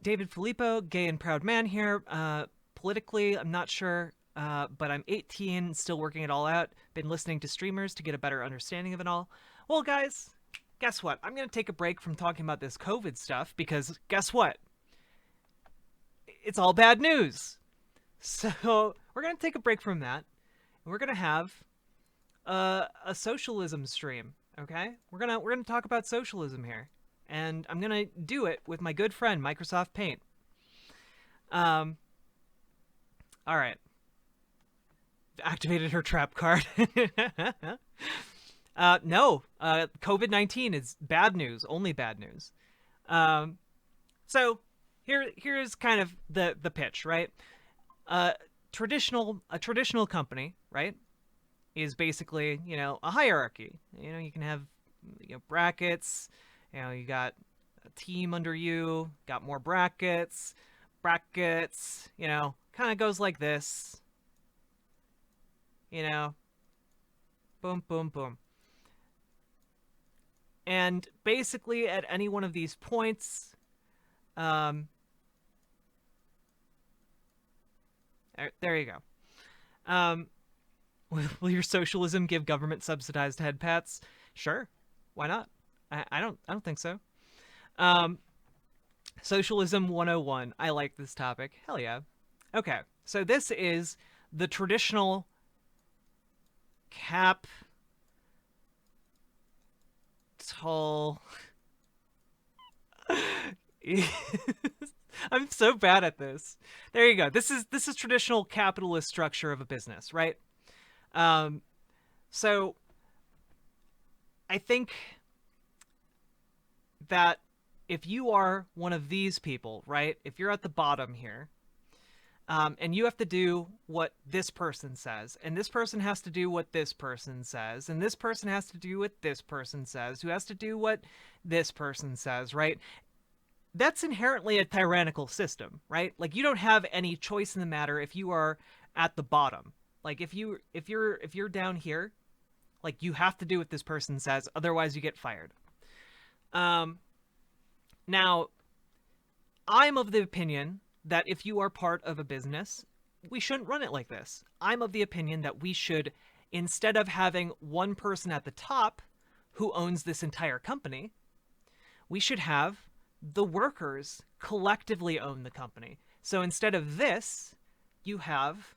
David Filippo, gay and proud man here. Politically, I'm not sure, but I'm 18, still working it all out. Been listening to streamers to get a better understanding of it all. Well, guys, guess what? I'm going to take a break from talking about this COVID stuff because guess what? It's all bad news. So we're going to take a break from that. And we're going to have a socialism stream, okay? We're gonna talk about socialism here. And I'm gonna do it with my good friend Microsoft Paint. All right. Activated her trap card. No, COVID-19 is bad news, only bad news. So here's kind of the pitch, right? A traditional company, right, is basically, a hierarchy. You can have brackets. You got a team under you, got more brackets, kind of goes like this. Boom, boom, boom. And basically at any one of these points, there you go. Will your socialism give government subsidized head pats? Sure. Why not? I don't think so. Socialism 101. I like this topic. Hell yeah. Okay. So this is the traditional I'm so bad at this. There you go. This is traditional capitalist structure of a business, right? So I think that if you are one of these people, right? If you're at the bottom here, and you have to do what this person says, and this person has to do what this person says, and this person has to do what this person says, who has to do what this person says, right? That's inherently a tyrannical system, right? Like, you don't have any choice in the matter if you are at the bottom. Like, if you're down here, like, you have to do what this person says, otherwise you get fired. Now, I'm of the opinion that if you are part of a business, we shouldn't run it like this. I'm of the opinion that we should, instead of having one person at the top who owns this entire company, we should have the workers collectively own the company. So instead of this, you have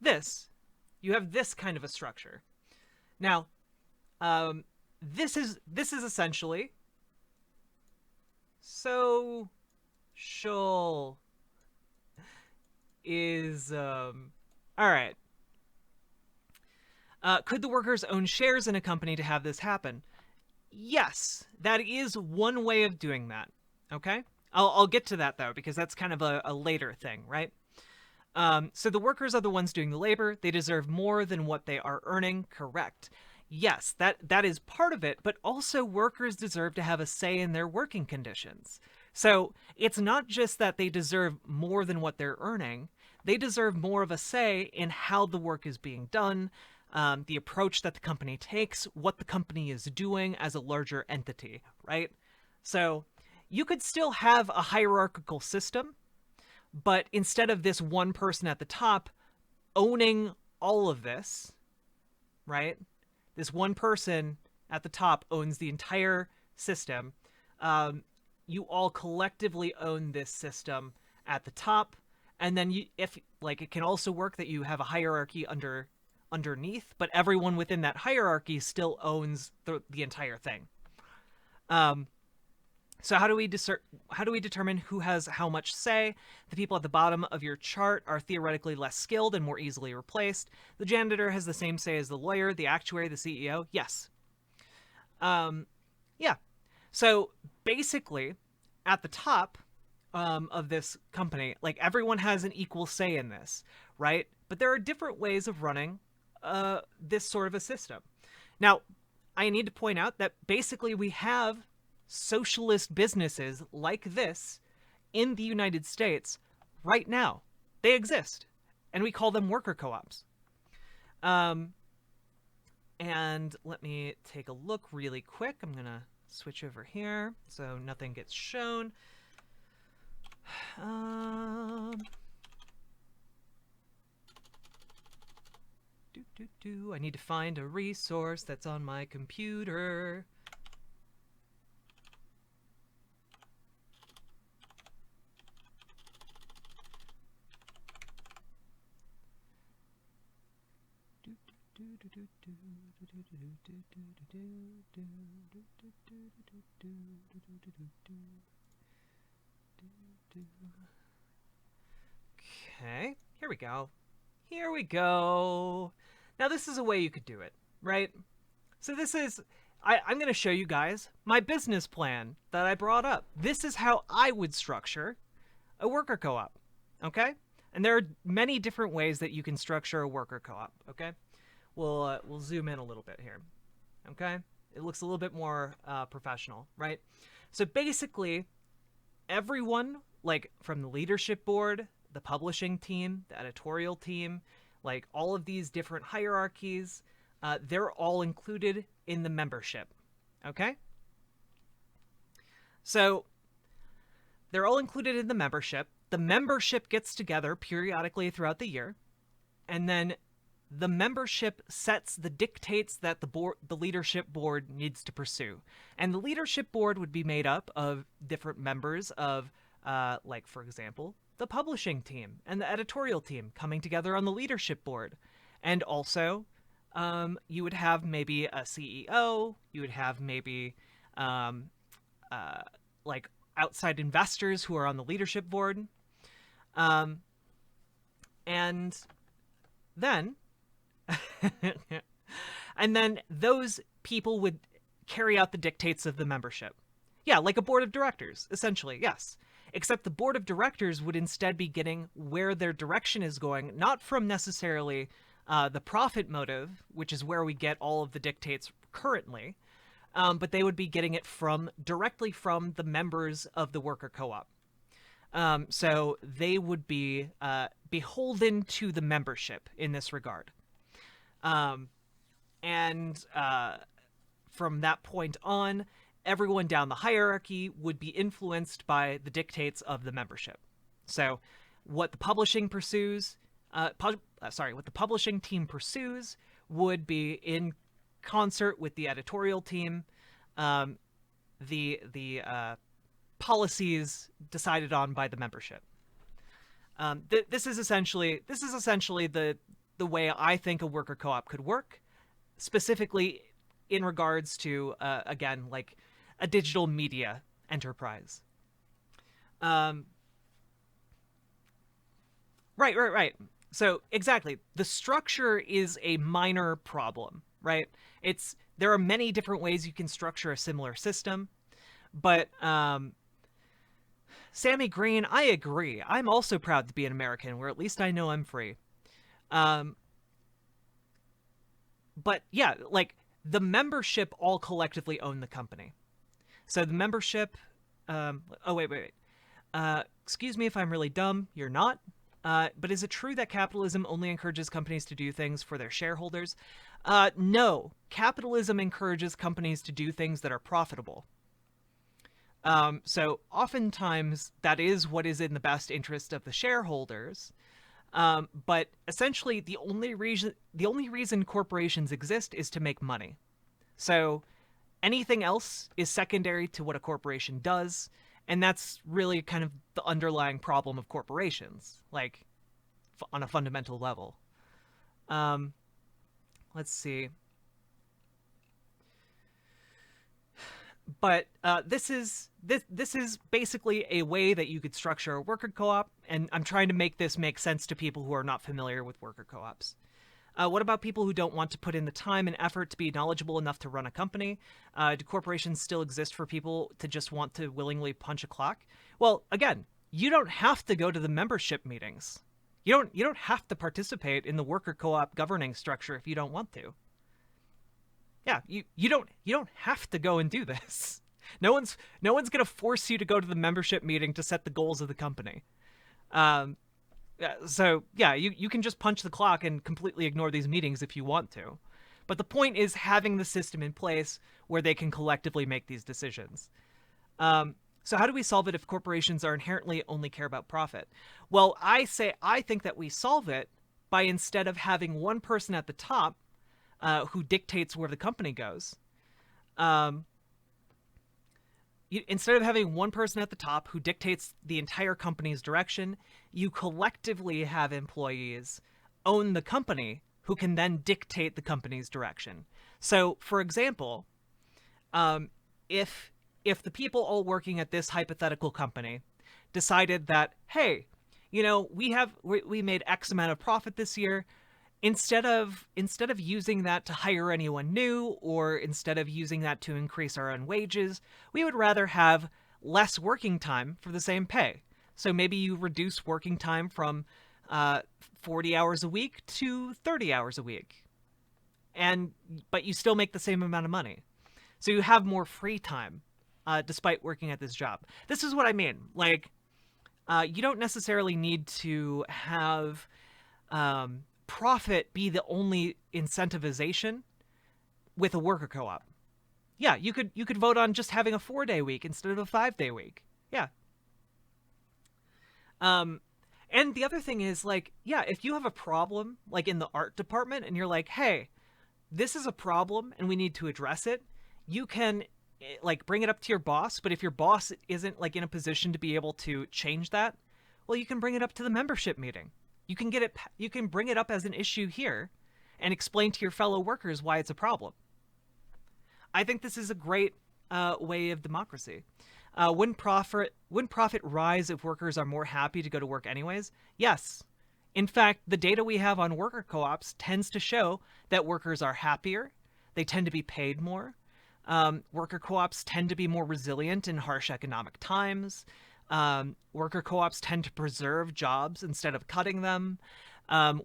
this. You have this kind of a structure. Now, this is essentially socialism. All right. Could the workers own shares in a company to have this happen? Yes, that is one way of doing that. Okay, I'll get to that though, because that's kind of a later thing, right? So the workers are the ones doing the labor. They deserve more than what they are earning. Correct. Yes, that is part of it, but also workers deserve to have a say in their working conditions. So it's not just that they deserve more than what they're earning. They deserve more of a say in how the work is being done, the approach that the company takes, what the company is doing as a larger entity, right? So you could still have a hierarchical system, but instead of this one person at the top owning all of this, right? This one person at the top owns the entire system. You all collectively own this system at the top. And then it can also work that you have a hierarchy underneath, but everyone within that hierarchy still owns the entire thing. So how do we determine who has how much say? The people at the bottom of your chart are theoretically less skilled and more easily replaced. The janitor has the same say as the lawyer, the actuary, the CEO. Yes. Yeah. So basically, at the top of this company, like, everyone has an equal say in this, right? But there are different ways of running this sort of a system. Now, I need to point out that basically we have socialist businesses like this in the United States right now. They exist, and we call them worker co-ops. Um, and let me take a look really quick. I'm going to switch over here so nothing gets shown. I need to find a resource that's on my computer. Okay, here we go. Here we go. Now this is a way you could do it, right? So this is, I'm going to show you guys my business plan that I brought up. This is how I would structure a worker co-op, okay? And there are many different ways that you can structure a worker co-op, okay? We'll zoom in a little bit here, okay? It looks a little bit more professional, right? So basically, everyone, like from the leadership board, the publishing team, the editorial team, like all of these different hierarchies, they're all included in the membership, okay? So they're all included in the membership. The membership gets together periodically throughout the year, and then the membership sets the dictates that the leadership board needs to pursue. And the leadership board would be made up of different members of, like, for example, the publishing team and the editorial team coming together on the leadership board. And also, you would have maybe a CEO, you would have maybe, like, outside investors who are on the leadership board. And then and then those people would carry out the dictates of the membership. Yeah, like a board of directors, essentially, yes. Except the board of directors would instead be getting where their direction is going, not from necessarily the profit motive, which is where we get all of the dictates currently, but they would be getting it directly from the members of the worker co-op. So they would be beholden to the membership in this regard. And from that point on, everyone down the hierarchy would be influenced by the dictates of the membership. So what the publishing pursues, what the publishing team pursues would be in concert with the editorial team, the policies decided on by the membership. This is essentially the way I think a worker co-op could work, specifically in regards to again, like a digital media enterprise. Right. So exactly, the structure is a minor problem, right? There are many different ways you can structure a similar system, but Sammy Green, I agree. I'm also proud to be an American, where at least I know I'm free. But yeah, like the membership all collectively own the company. So the membership, wait. Excuse me if I'm really dumb. You're not. But is it true that capitalism only encourages companies to do things for their shareholders? No. Capitalism encourages companies to do things that are profitable. So oftentimes that is what is in the best interest of the shareholders. But essentially the only reason corporations exist is to make money. So anything else is secondary to what a corporation does. And that's really kind of the underlying problem of corporations, like on a fundamental level. Let's see. But this is basically a way that you could structure a worker co-op, and I'm trying to make this make sense to people who are not familiar with worker co-ops. What about people who don't want to put in the time and effort to be knowledgeable enough to run a company? Do corporations still exist for people to just want to willingly punch a clock? Well, again, you don't have to go to the membership meetings. You don't have to participate in the worker co-op governing structure if you don't want to. Yeah, you don't have to go and do this. No one's gonna force you to go to the membership meeting to set the goals of the company. So yeah, you can just punch the clock and completely ignore these meetings if you want to. But the point is having the system in place where they can collectively make these decisions. Um, so how do we solve it if corporations are inherently only care about profit? Well, I think that we solve it by, instead of having one person at the top who dictates where the company goes, um, instead of having one person at the top who dictates the entire company's direction, you collectively have employees own the company who can then dictate the company's direction. So, for example, um, if the people all working at this hypothetical company decided that, hey, we made X amount of profit this year, instead of using that to hire anyone new, or instead of using that to increase our own wages, we would rather have less working time for the same pay. So maybe you reduce working time from 40 hours a week to 30 hours a week, but you still make the same amount of money. So you have more free time, despite working at this job. This is what I mean. Like, you don't necessarily need to have profit be the only incentivization with a worker co-op. Yeah, you could vote on just having a 4-day week instead of a 5-day week. Yeah. And the other thing is, like, yeah, if you have a problem, like in the art department, and you're like, hey, this is a problem and we need to address it, you can like bring it up to your boss. But if your boss isn't like in a position to be able to change that, well, you can bring it up to the membership meeting. You can bring it up as an issue here and explain to your fellow workers why it's a problem. I think this is a great way of democracy. Wouldn't profit rise if workers are more happy to go to work anyways? Yes. In fact, the data we have on worker co-ops tends to show that workers are happier. They tend to be paid more. Worker co-ops tend to be more resilient in harsh economic times. Worker co-ops tend to preserve jobs instead of cutting them.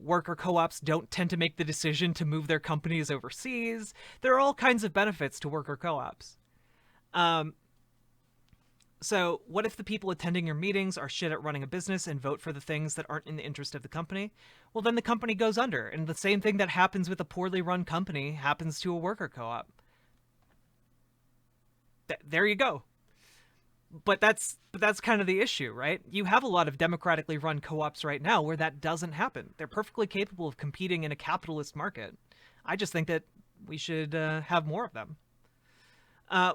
Worker co-ops don't tend to make the decision to move their companies overseas. There are all kinds of benefits to worker co-ops. So what if the people attending your meetings are shit at running a business and vote for the things that aren't in the interest of the company? Well, then the company goes under, and the same thing that happens with a poorly run company happens to a worker co-op. There you go. But that's kind of the issue, right? You have a lot of democratically run co-ops right now where that doesn't happen. They're perfectly capable of competing in a capitalist market. I just think that we should have more of them.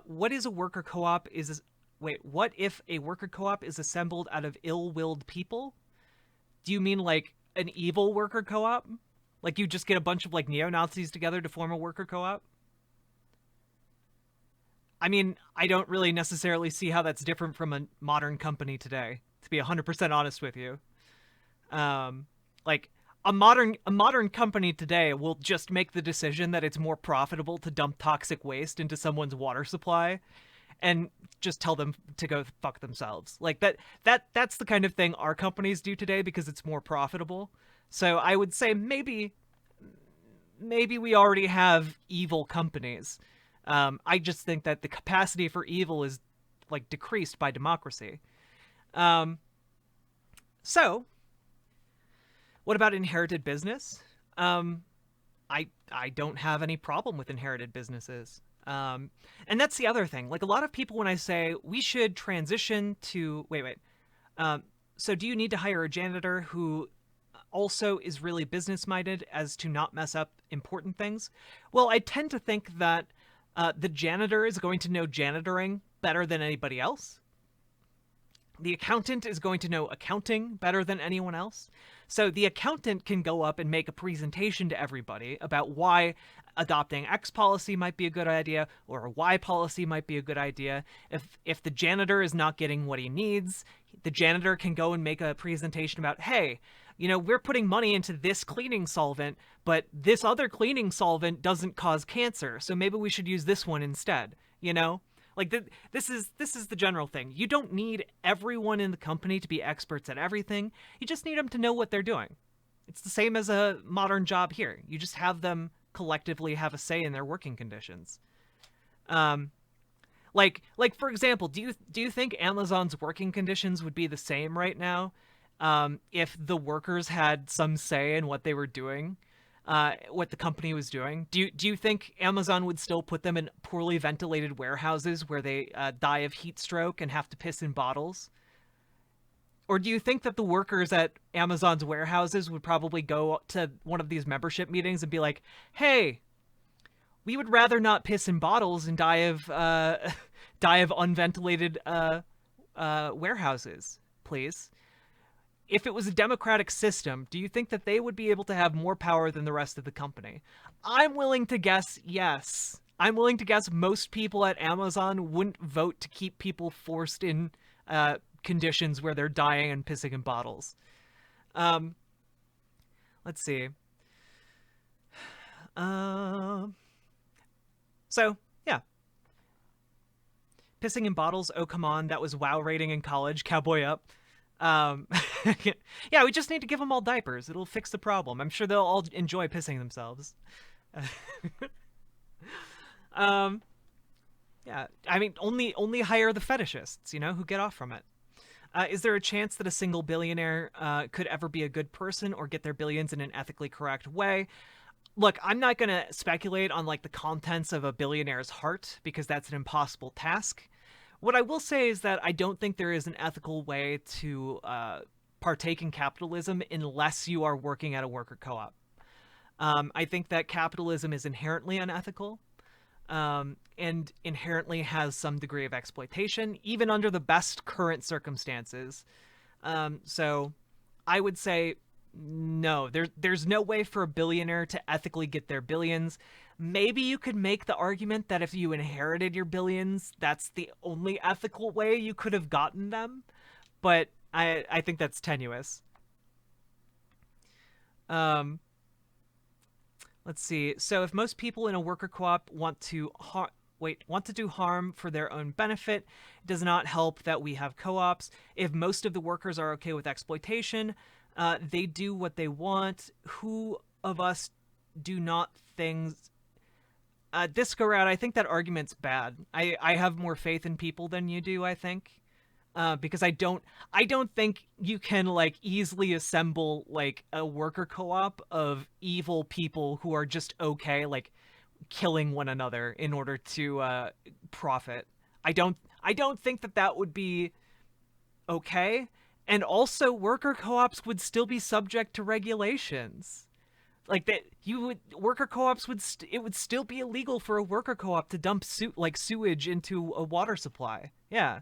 What is a worker co-op? What if a worker co-op is assembled out of ill-willed people? Do you mean like an evil worker co-op? Like you just get a bunch of like neo-Nazis together to form a worker co-op? I mean, I don't really necessarily see how that's different from a modern company today, to be 100% honest with you. Like a modern company today will just make the decision that it's more profitable to dump toxic waste into someone's water supply and just tell them to go fuck themselves. Like that's the kind of thing our companies do today because it's more profitable. So I would say maybe we already have evil companies. I just think that the capacity for evil is like decreased by democracy. So what about inherited business? I don't have any problem with inherited businesses. And that's the other thing. Like a lot of people, when I say we should transition to wait. So do you need to hire a janitor who also is really business minded as to not mess up important things? Well, I tend to think that the janitor is going to know janitoring better than anybody else. The accountant is going to know accounting better than anyone else. So the accountant can go up and make a presentation to everybody about why adopting X policy might be a good idea or a Y policy might be a good idea. If the janitor is not getting what he needs, the janitor can go and make a presentation about, hey, we're putting money into this cleaning solvent, but this other cleaning solvent doesn't cause cancer, so maybe we should use this one instead, Like, this is the general thing. You don't need everyone in the company to be experts at everything. You just need them to know what they're doing. It's the same as a modern job here. You just have them collectively have a say in their working conditions. Like for example, do you think Amazon's working conditions would be the same right now if the workers had some say in what they were doing, what the company was doing? Do you think Amazon would still put them in poorly ventilated warehouses where they die of heat stroke and have to piss in bottles? Or do you think that the workers at Amazon's warehouses would probably go to one of these membership meetings and be like, "Hey, we would rather not piss in bottles and die of die of unventilated warehouses, please." If it was a democratic system, do you think that they would be able to have more power than the rest of the company? I'm willing to guess yes. I'm willing to guess most people at Amazon wouldn't vote to keep people forced in conditions where they're dying and pissing in bottles. Um, let's see. So, yeah. Pissing in bottles, oh come on, that was WoW rating in college, cowboy up. Um, yeah, we just need to give them all diapers. It'll fix the problem. I'm sure they'll all enjoy pissing themselves. um, yeah, I mean, only hire the fetishists, who get off from it. Is there a chance that a single billionaire could ever be a good person or get their billions in an ethically correct way? Look, I'm not going to speculate on like the contents of a billionaire's heart because that's an impossible task. What I will say is that I don't think there is an ethical way to partake in capitalism unless you are working at a worker co-op. I think that capitalism is inherently unethical and inherently has some degree of exploitation, even under the best current circumstances. So I would say no, there's no way for a billionaire to ethically get their billions. Maybe you could make the argument that if you inherited your billions, that's the only ethical way you could have gotten them, but I think that's tenuous. Um, let's see. So if most people in a worker co-op want to do harm for their own benefit, it does not help that we have co-ops. If most of the workers are okay with exploitation, they do what they want. Who of us do not things? Disco I think that argument's bad. I have more faith in people than you do, I think. Because I don't think you can like easily assemble like a worker co-op of evil people who are just okay like killing one another in order to profit. I don't think that would be okay. And also worker co-ops would still be subject to regulations. Like that worker co-ops it would still be illegal for a worker co-op to dump sewage into a water supply. Yeah.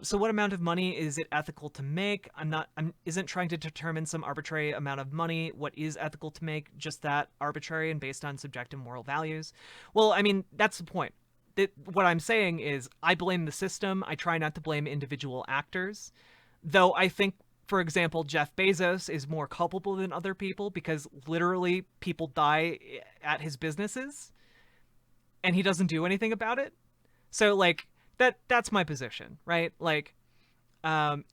So what amount of money is it ethical to make? I'm isn't trying to determine some arbitrary amount of money. What is ethical to make? Just that arbitrary and based on subjective moral values. Well, I mean, that's the point. What I'm saying is I blame the system. I try not to blame individual actors. Though I think, for example, Jeff Bezos is more culpable than other people because literally people die at his businesses and he doesn't do anything about it. So like that's my position, right? Like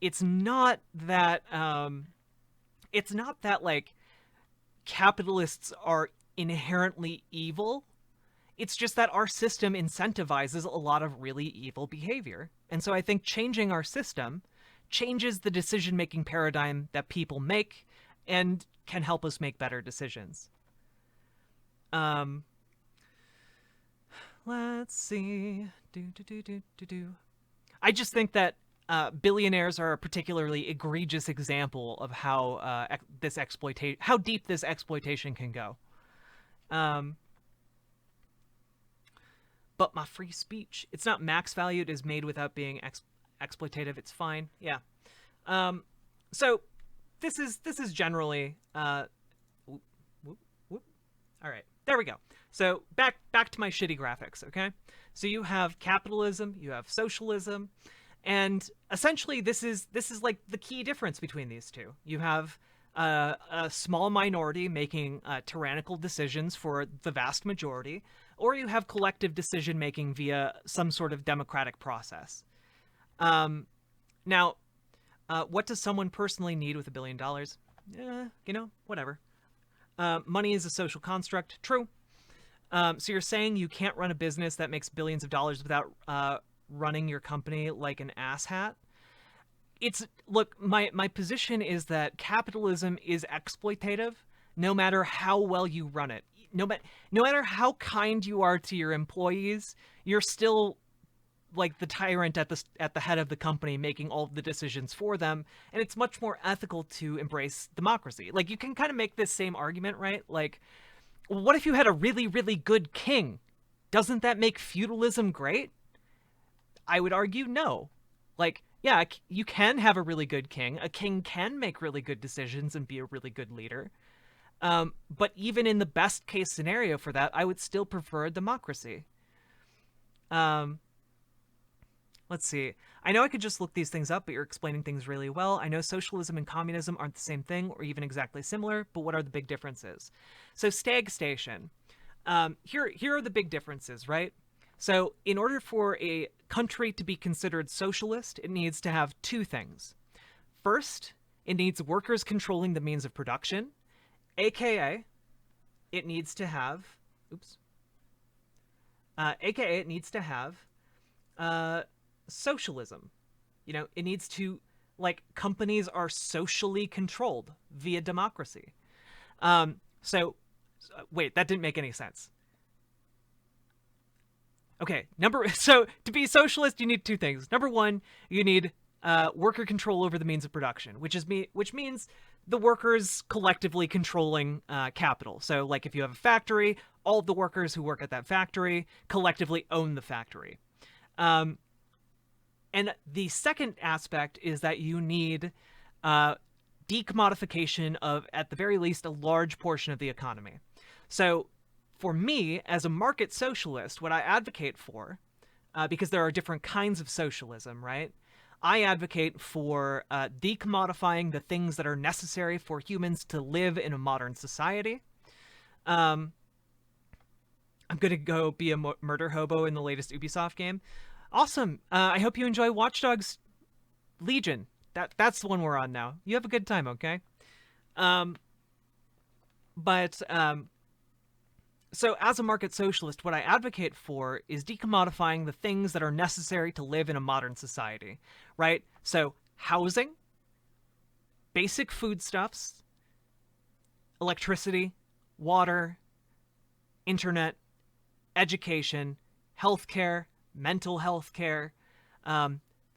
it's not that like capitalists are inherently evil. It's just that our system incentivizes a lot of really evil behavior. And so I think changing our system changes the decision-making paradigm that people make and can help us make better decisions. Let's see. I just think that billionaires are a particularly egregious example of how how deep this exploitation can go. But my free speech, it's not max valued, is made without being exploitative. It's fine. Yeah. So this is generally whoop, whoop. All right, there we go. So back to my shitty graphics. Okay, so you have capitalism, you have socialism, and essentially this is like the key difference between these two. You have a small minority making tyrannical decisions for the vast majority, or you have collective decision making via some sort of democratic process. Now, what does someone personally need with $1 billion? Whatever. Money is a social construct. True. So you're saying you can't run a business that makes billions of dollars without running your company like an asshat? it's look, my position is that capitalism is exploitative no matter how well you run it. No matter how kind you are to your employees, you're still like the tyrant at the head of the company making all of the decisions for them, and it's much more ethical to embrace democracy. Like, you can kind of make this same argument, right? Like, what if you had a really, really good king? Doesn't that make feudalism great? I would argue no. Like, yeah, you can have a really good king. A king can make really good decisions and be a really good leader. But even in the best case scenario for that, I would still prefer a democracy. Let's see. I know I could just look these things up, but you're explaining things really well. I know socialism and communism aren't the same thing or even exactly similar, but what are the big differences? So stagnation. Here are the big differences, right? So in order for a country to be considered socialist, it needs to have two things. First, it needs workers controlling the means of production, aka it needs to have, aka it needs to have socialism. You know, it needs to, like, companies are socially controlled via democracy. Wait, that didn't make any sense. Okay, so to be socialist, you need two things. Number one, you need worker control over the means of production, which means the workers collectively controlling capital. So, like, if you have a factory, all of the workers who work at that factory collectively own the factory. And the second aspect is that you need decommodification of, at the very least, a large portion of the economy. So for me, as a market socialist, what I advocate for, because there are different kinds of socialism, right? I advocate for decommodifying the things that are necessary for humans to live in a modern society. I'm going to go be a murder hobo in the latest Ubisoft game. Awesome. I hope you enjoy Watch Dogs Legion. That's the one we're on now. You have a good time, okay? So as a market socialist, what I advocate for is decommodifying the things that are necessary to live in a modern society, right? So housing, basic foodstuffs, electricity, water, internet, education, healthcare, mental health care,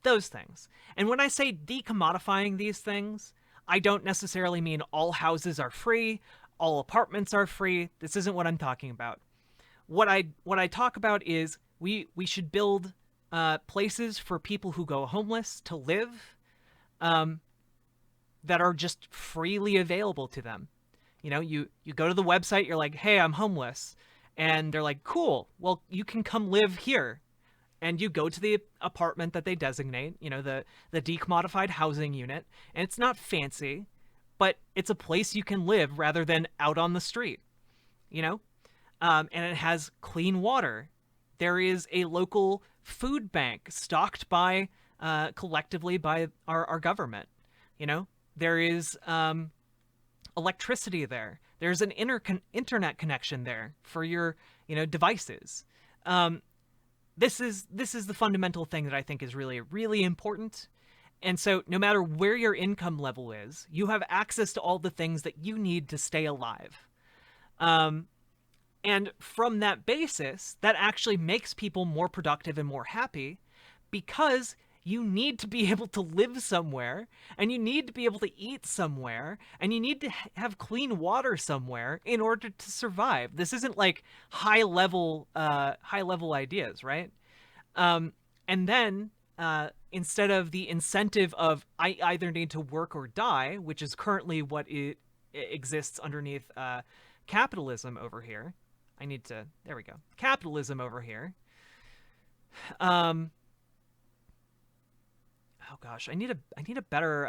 those things. And when I say decommodifying these things, I don't necessarily mean all houses are free, all apartments are free. This isn't what I'm talking about. What I talk about is we should build places for people who go homeless to live, that are just freely available to them. You know, you go to the website, you're like, hey, I'm homeless. And they're like, cool, well, you can come live here. And you go to the apartment that they designate, you know, the decommodified housing unit, and it's not fancy, but it's a place you can live rather than out on the street, you know? And it has clean water. There is a local food bank stocked by, collectively by our government, you know? There is electricity there. There's an internet connection there for your, you know, devices. This is the fundamental thing that I think is really, really important. And so no matter where your income level is, you have access to all the things that you need to stay alive. And from that basis, that actually makes people more productive and more happy, because you need to be able to live somewhere, and you need to be able to eat somewhere, and you need to have clean water somewhere in order to survive. This isn't like high level ideas, right? And then instead of the incentive of I either need to work or die, which is currently what it exists underneath capitalism over here. There we go. Capitalism over here. Oh gosh, I need a better,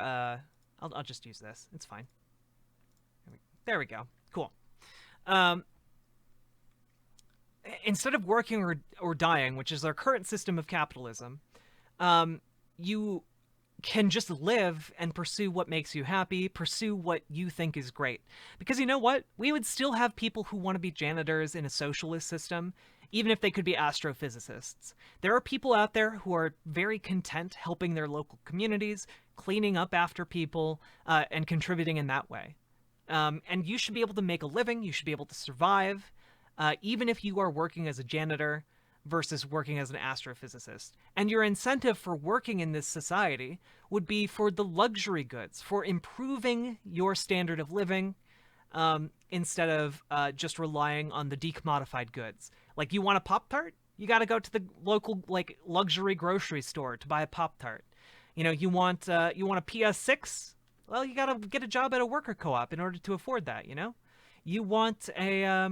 I'll just use this. It's fine. There we go. Cool. Instead of working or dying, which is our current system of capitalism, you can just live and pursue what makes you happy, pursue what you think is great. Because you know what? We would still have people who want to be janitors in a socialist system, even if they could be astrophysicists. There are people out there who are very content helping their local communities, cleaning up after people, and contributing in that way. And you should be able to make a living, you should be able to survive, even if you are working as a janitor versus working as an astrophysicist. And your incentive for working in this society would be for the luxury goods, for improving your standard of living, instead of just relying on the decommodified goods. Like, you want a Pop-Tart? You got to go to the local, like, luxury grocery store to buy a Pop-Tart. You know, you want a PS6? Well, you got to get a job at a worker co-op in order to afford that, you know? You want a,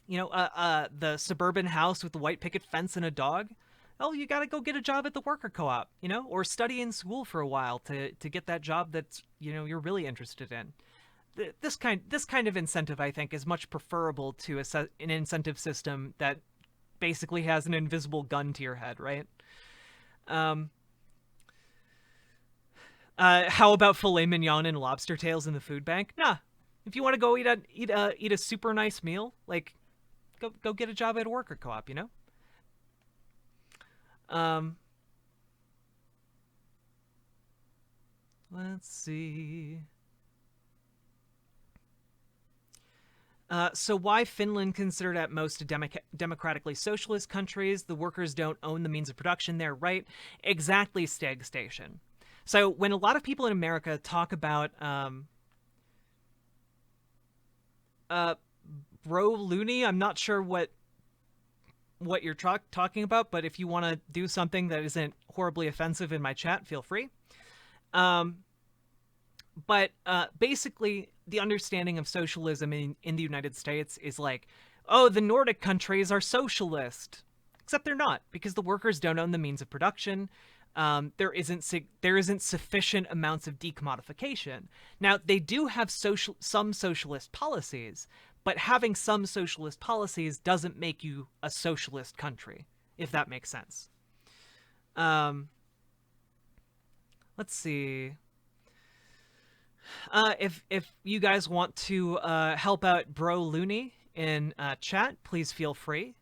the suburban house with the white picket fence and a dog? Oh, you got to go get a job at the worker co-op, you know? Or study in school for a while to get that job that's, you know, you're really interested in. This kind of incentive, I think, is much preferable to an incentive system that basically has an invisible gun to your head, right? How about filet mignon and lobster tails in the food bank? Nah. If you want to go eat a super nice meal, like, go get a job at a worker co-op, you know? Let's see. So why Finland considered at most a democratically socialist countries? The workers don't own the means of production there, right? Exactly, Steg Station. So when a lot of people in America talk about bro loony, I'm not sure what you're talking about, but if you want to do something that isn't horribly offensive in my chat, feel free. But basically, the understanding of socialism in the United States is like, oh, the Nordic countries are socialist. Except they're not, because the workers don't own the means of production. There isn't sufficient amounts of decommodification. Now, they do have some socialist policies, but having some socialist policies doesn't make you a socialist country, if that makes sense. Let's see. If you guys want to help out Bro Looney in chat, please feel free.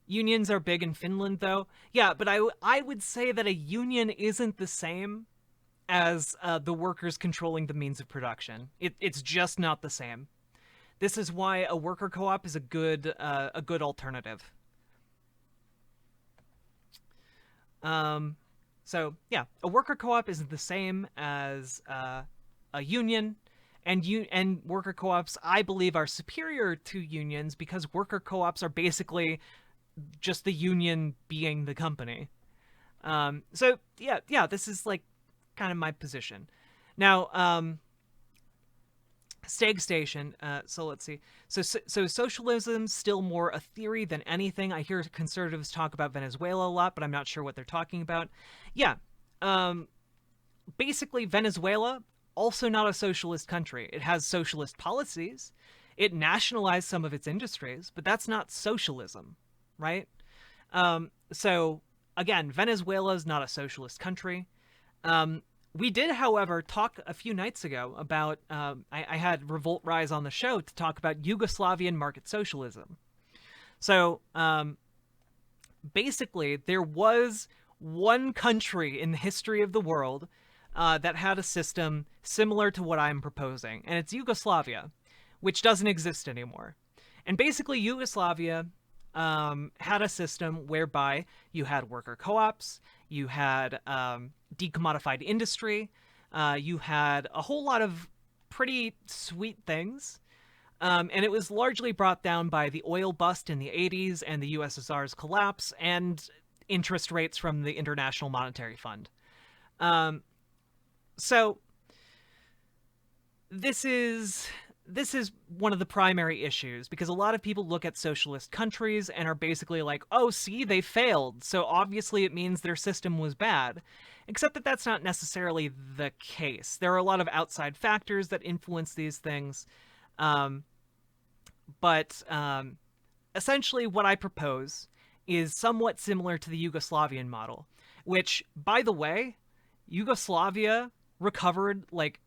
Unions are big in Finland, though. Yeah, but I would say that a union isn't the same as the workers controlling the means of production. It's just not the same. This is why a worker co-op is a good alternative. So yeah, a worker co-op isn't the same as a union, and worker co-ops, I believe, are superior to unions because worker co-ops are basically just the union being the company. So yeah, this is like kind of my position. Now, Steg Station. So let's see. So socialism's still more a theory than anything. I hear conservatives talk about Venezuela a lot, but I'm not sure what they're talking about. Yeah. Basically, Venezuela, also not a socialist country. It has socialist policies. It nationalized some of its industries, but that's not socialism, right? So again, Venezuela is not a socialist country. We did, however, talk a few nights ago about, I had Revolt Rise on the show to talk about Yugoslavian market socialism. So, basically, there was one country in the history of the world that had a system similar to what I'm proposing, and it's Yugoslavia, which doesn't exist anymore. And basically, Yugoslavia had a system whereby you had worker co-ops, you had decommodified industry, you had a whole lot of pretty sweet things, and it was largely brought down by the oil bust in the 80s and the USSR's collapse and interest rates from the International Monetary Fund. So this is one of the primary issues, because a lot of people look at socialist countries and are basically like, oh, see, they failed, so obviously it means their system was bad. Except that that's not necessarily the case. There are a lot of outside factors that influence these things. But essentially what I propose is somewhat similar to the Yugoslavian model, which, by the way, Yugoslavia recovered like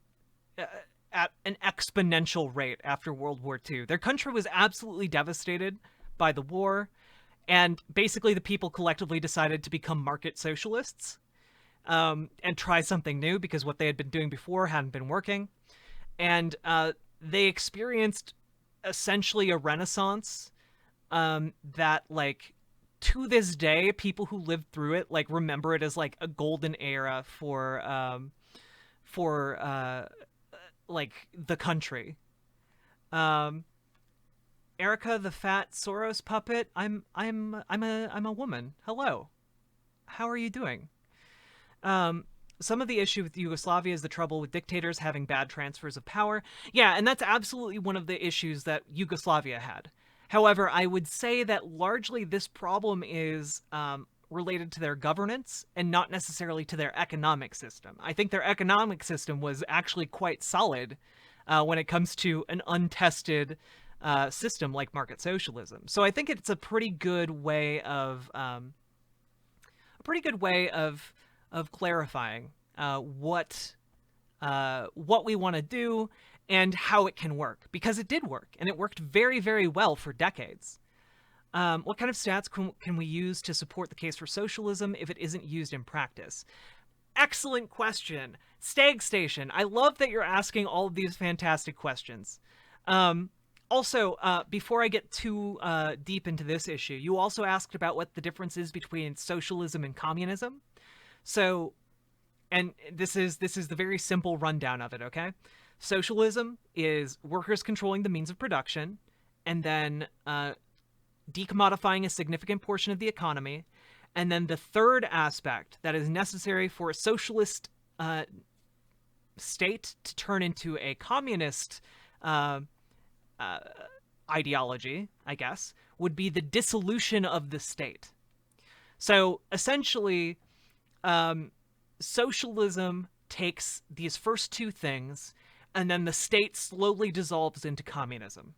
at an exponential rate after World War II. Their country was absolutely devastated by the war, and basically the people collectively decided to become market socialists, and try something new because what they had been doing before hadn't been working. And they experienced essentially a renaissance, that like to this day people who lived through it like remember it as like a golden era for like the country. Um, Erica, the fat Soros puppet. I'm a woman. Hello. How are you doing? Some of the issue with Yugoslavia is the trouble with dictators having bad transfers of power. Yeah, and that's absolutely one of the issues that Yugoslavia had. However, I would say that largely this problem is related to their governance and not necessarily to their economic system. I think their economic system was actually quite solid when it comes to an untested system like market socialism. So I think it's a pretty good way of clarifying what we want to do and how it can work, because it did work, and it worked very, very well for decades. What kind of stats can we use to support the case for socialism if it isn't used in practice? Excellent question. Stag Station, I love that you're asking all of these fantastic questions. Also, before I get too deep into this issue, you also asked about what the difference is between socialism and communism. So, and this is the very simple rundown of it, okay? Socialism is workers controlling the means of production and then decommodifying a significant portion of the economy. And then the third aspect that is necessary for a socialist state to turn into a communist ideology, I guess, would be the dissolution of the state. So essentially, socialism takes these first two things, and then the state slowly dissolves into communism.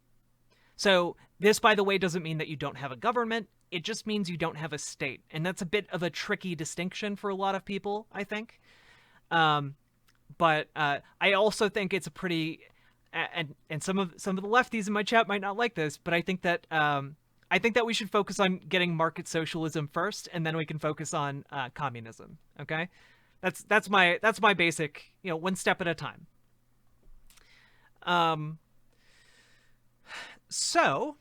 So this, by the way, doesn't mean that you don't have a government. It just means you don't have a state. And that's a bit of a tricky distinction for a lot of people, I think. But I also think it's a pretty... And some of the lefties in my chat might not like this, but I think that we should focus on getting market socialism first, and then we can focus on communism. Okay, that's my basic, one step at a time. So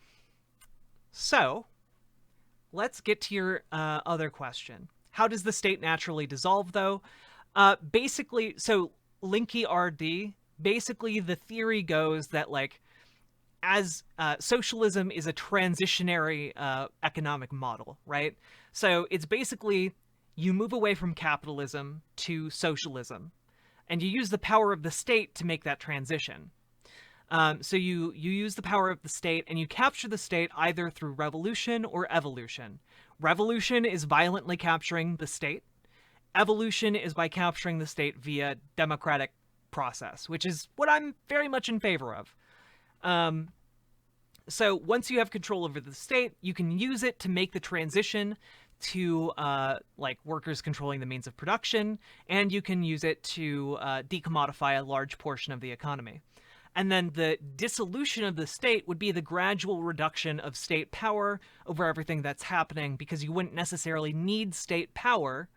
let's get to your other question. How does the state naturally dissolve, though? Basically, so Linky RD. Basically, the theory goes that, like, as socialism is a transitionary economic model, right? So it's basically you move away from capitalism to socialism, and you use the power of the state to make that transition. So you use the power of the state, and you capture the state either through revolution or evolution. Revolution is violently capturing the state. Evolution is by capturing the state via democratic process, which is what I'm very much in favor of. So once you have control over the state, you can use it to make the transition to like workers controlling the means of production, and you can use it to decommodify a large portion of the economy. And then the dissolution of the state would be the gradual reduction of state power over everything that's happening, because you wouldn't necessarily need state power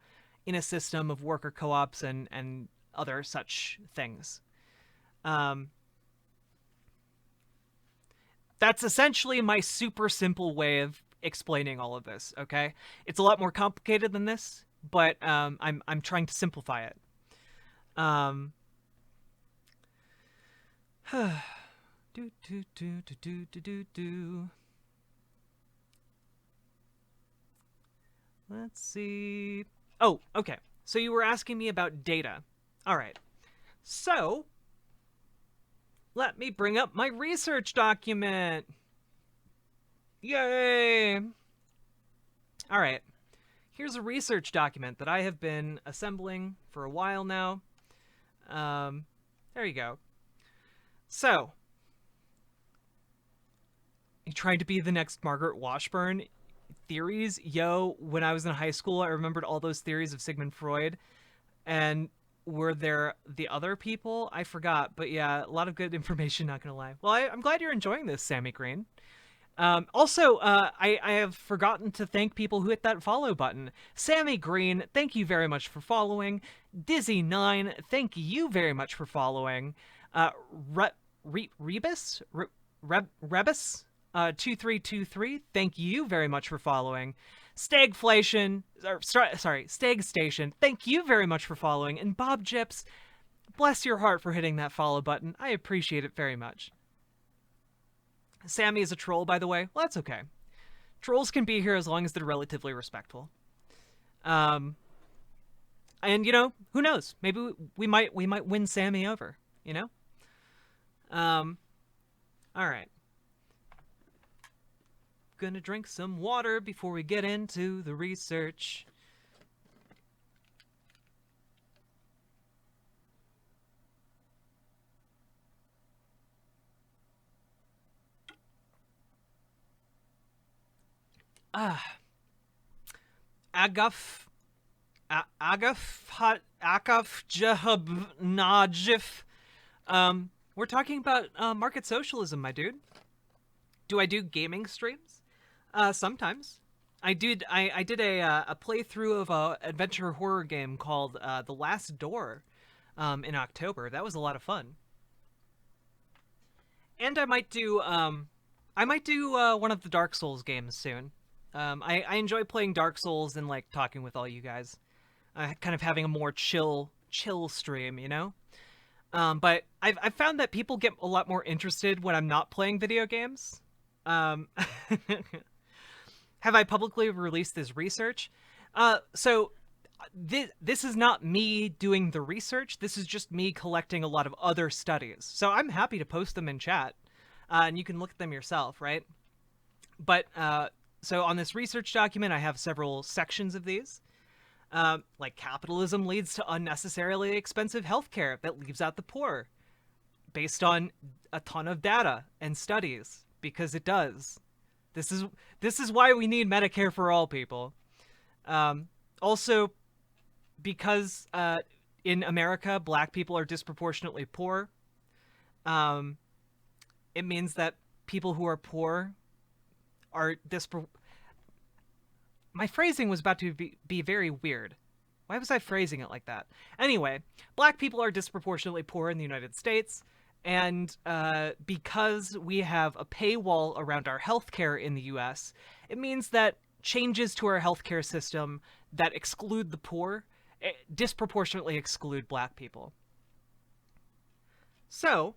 in a system of worker co-ops and other such things. That's essentially my super simple way of explaining all of this, okay? It's a lot more complicated than this, but I'm trying to simplify it. Let's see. Oh, okay. So you were asking me about data. All right. So let me bring up my research document. Yay! All right. Here's a research document that I have been assembling for a while now. There you go. So, you trying to be the next Margaret Washburn? Theories? Yo, when I was in high school, I remembered all those theories of Sigmund Freud. And were there the other people? I forgot, but yeah, a lot of good information, not gonna lie. Well, I'm glad you're enjoying this, Sammy Green. Also, I have forgotten to thank people who hit that follow button. Sammy Green, thank you very much for following. Dizzy9, thank you very much for following. Rebus? Rebus? 2323, thank you very much for following. Stagflation, sorry, Stag Station, thank you very much for following. And Bob Jips, bless your heart for hitting that follow button. I appreciate it very much. Sammy is a troll, by the way. Well, that's okay. Trolls can be here as long as they're relatively respectful. And you know, who knows? Maybe we might win Sammy over. You know. All right. Gonna drink some water before we get into the research. Agaf Jahab Najif. We're talking about market socialism, my dude. Do I do gaming streams? Sometimes. I did a playthrough of a adventure horror game called The Last Door in October. That was a lot of fun. And I might do one of the Dark Souls games soon. I enjoy playing Dark Souls and like talking with all you guys. Kind of having a more chill stream, you know? But I've found that people get a lot more interested when I'm not playing video games. Have I publicly released this research? So this is not me doing the research. This is just me collecting a lot of other studies. So I'm happy to post them in chat, and you can look at them yourself, right? But so on this research document, I have several sections of these. Like capitalism leads to unnecessarily expensive healthcare that leaves out the poor, based on a ton of data and studies, because it does. This is why we need Medicare for all people. Also, because in America, black people are disproportionately poor, it means that people who are poor are My phrasing was about to be very weird. Why was I phrasing it like that? Anyway, black people are disproportionately poor in the United States, and because we have a paywall around our healthcare in the US, it means that changes to our healthcare system that exclude the poor disproportionately exclude black people. So,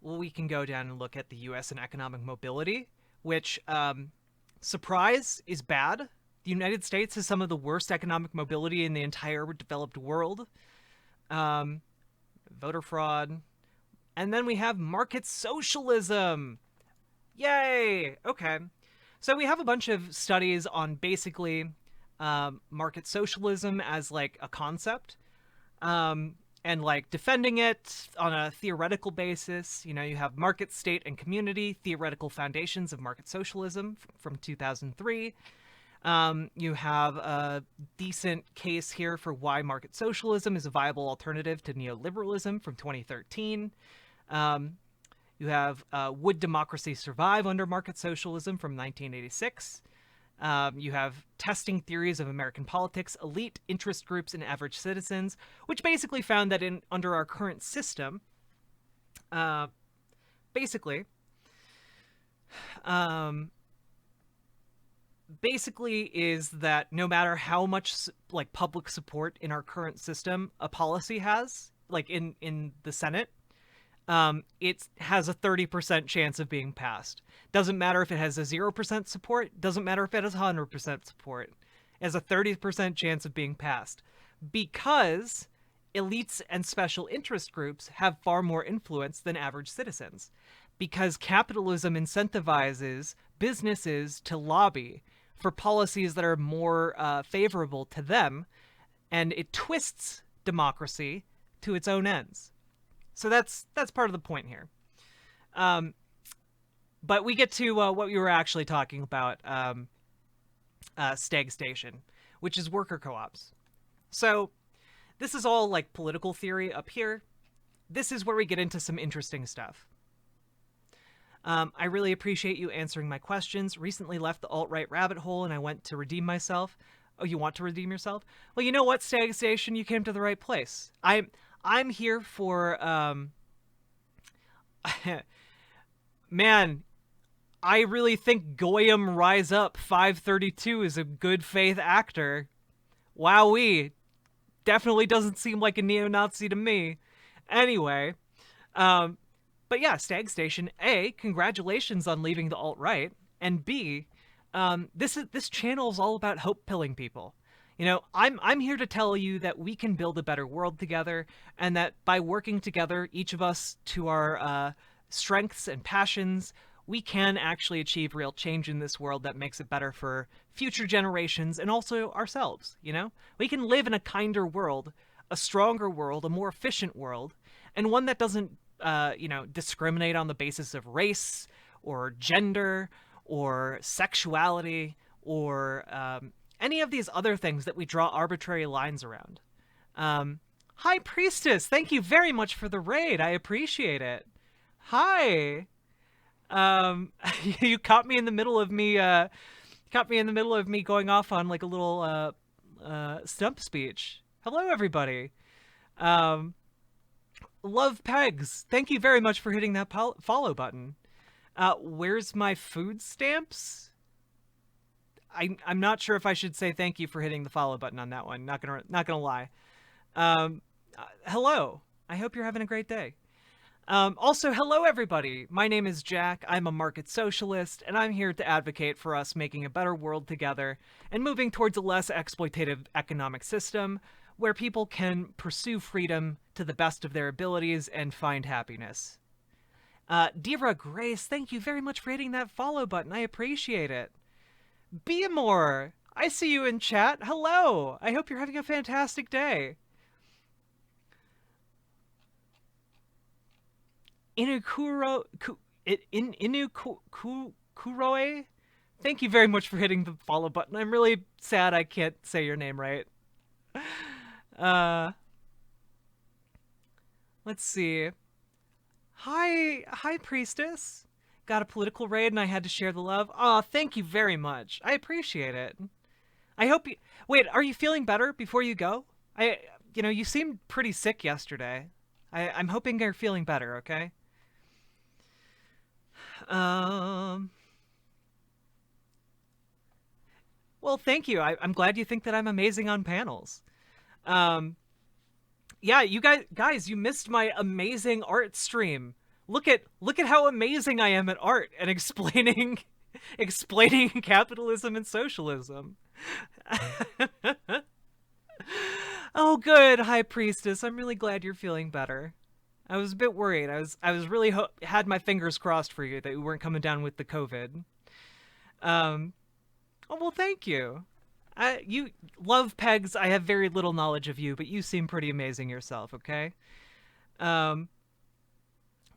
we can go down and look at the US and economic mobility, which, surprise, is bad. The United States has some of the worst economic mobility in the entire developed world. Voter fraud. And then we have market socialism. Yay! Okay. So we have a bunch of studies on basically market socialism as like a concept. And like defending it on a theoretical basis. You know, you have Market, State, and Community, Theoretical Foundations of Market Socialism from 2003. You have a decent case here for why market socialism is a viable alternative to neoliberalism from 2013. You have Would Democracy Survive Under Market Socialism from 1986. You have Testing Theories of American Politics, Elite Interest Groups, and Average Citizens, which basically found that under our current system, basically is that no matter how much like public support in our current system a policy has, like in the Senate, it has a 30% chance of being passed. Doesn't matter if it has a 0% support, doesn't matter if it has 100% support. It has a 30% chance of being passed. Because elites and special interest groups have far more influence than average citizens. Because capitalism incentivizes businesses to lobby for policies that are more favorable to them, and it twists democracy to its own ends. So that's part of the point here. But we get to what we were actually talking about, Stag Station, which is worker co-ops. So This is all like political theory up here. This is where we get into some interesting stuff. I really appreciate you answering my questions. Recently left the alt-right rabbit hole and I went to redeem myself. Oh, you want to redeem yourself? Well, you know what, Stag Station, you came to the right place. I'm here for man, I really think Goyam Rise Up 532 is a good faith actor. Wowee. Definitely doesn't seem like a neo-Nazi to me. Anyway, but yeah, Stag Station, A, congratulations on leaving the alt-right, and B, this channel is all about hope-pilling people. You know, I'm here to tell you that we can build a better world together, and that by working together, each of us to our strengths and passions, we can actually achieve real change in this world that makes it better for future generations and also ourselves, you know? We can live in a kinder world, a stronger world, a more efficient world, and one that doesn't, discriminate on the basis of race or gender or sexuality or any of these other things that we draw arbitrary lines around. High Priestess, thank you very much for the raid. I appreciate it. Hi. You caught me in the middle of me going off on like a little stump speech. Hello, everybody. Love Pegs, thank you very much for hitting that follow button. Where's my food stamps? I'm not sure if I should say thank you for hitting the follow button on that one. Not gonna lie. Hello. I hope you're having a great day. Also, hello everybody. My name is Jack. I'm a market socialist, and I'm here to advocate for us making a better world together and moving towards a less exploitative economic system where people can pursue freedom to the best of their abilities and find happiness. Dira Grace, thank you very much for hitting that follow button. I appreciate it. Be more. I see you in chat. Hello. I hope you're having a fantastic day. Inukuroe, thank you very much for hitting the follow button. I'm really sad I can't say your name right. Let's see. Hi, Priestess. Got a political raid and I had to share the love. Aw, thank you very much. I appreciate it. I hope you... Wait, are you feeling better before you go? You seemed pretty sick yesterday. I'm hoping you're feeling better, okay? Well, thank you. I'm glad you think that I'm amazing on panels. Yeah, you guys, you missed my amazing art stream. Look at how amazing I am at art and explaining capitalism and socialism. Oh, good, High Priestess. I'm really glad you're feeling better. I was a bit worried. I was really had my fingers crossed for you that you weren't coming down with the COVID. Oh, well, thank you. You love Pegs. I have very little knowledge of you, but you seem pretty amazing yourself, okay?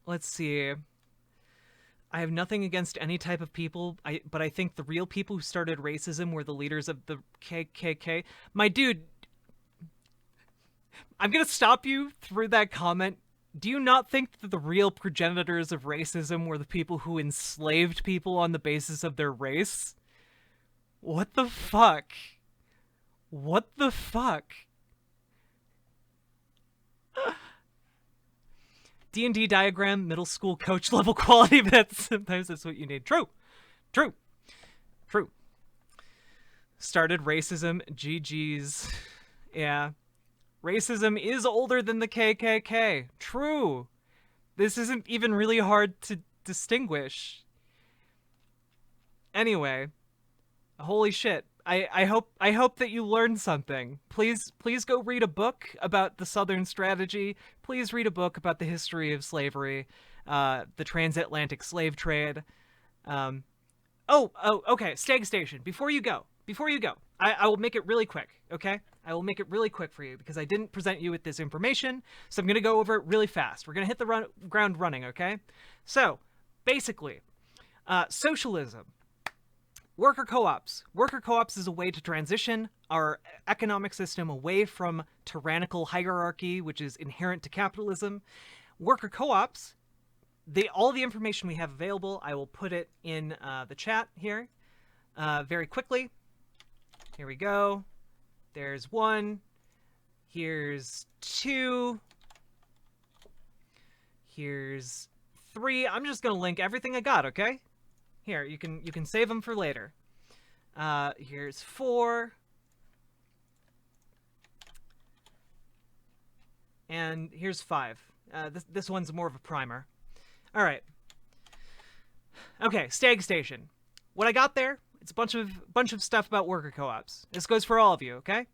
Let's see. I have nothing against any type of people, but I think the real people who started racism were the leaders of the KKK. My dude, I'm gonna stop you through that comment. Do you not think that the real progenitors of racism were the people who enslaved people on the basis of their race? What the fuck? What the fuck? D&D diagram, middle school coach level quality, but sometimes that's what you need. True. True. True. Started racism. GG's. Yeah. Racism is older than the KKK. True. This isn't even really hard to distinguish. Anyway. Holy shit. I hope that you learned something. Please go read a book about the Southern strategy. Please read a book about the history of slavery, the transatlantic slave trade. Okay, Stag Station, before you go, I will make it really quick, okay? I will make it really quick for you because I didn't present you with this information, so I'm going to go over it really fast. We're going to hit the ground running, okay? So, basically, socialism. Worker co-ops. Worker co-ops is a way to transition our economic system away from tyrannical hierarchy, which is inherent to capitalism. Worker co-ops, all the information we have available, I will put it in the chat here very quickly. Here we go. There's 1. Here's 2. Here's 3. I'm just going to link everything I got, okay? Here, you can save them for later. Here's 4. And here's 5. This one's more of a primer. All right. Okay, Stag Station. What I got there, it's a bunch of stuff about worker co-ops. This goes for all of you, okay?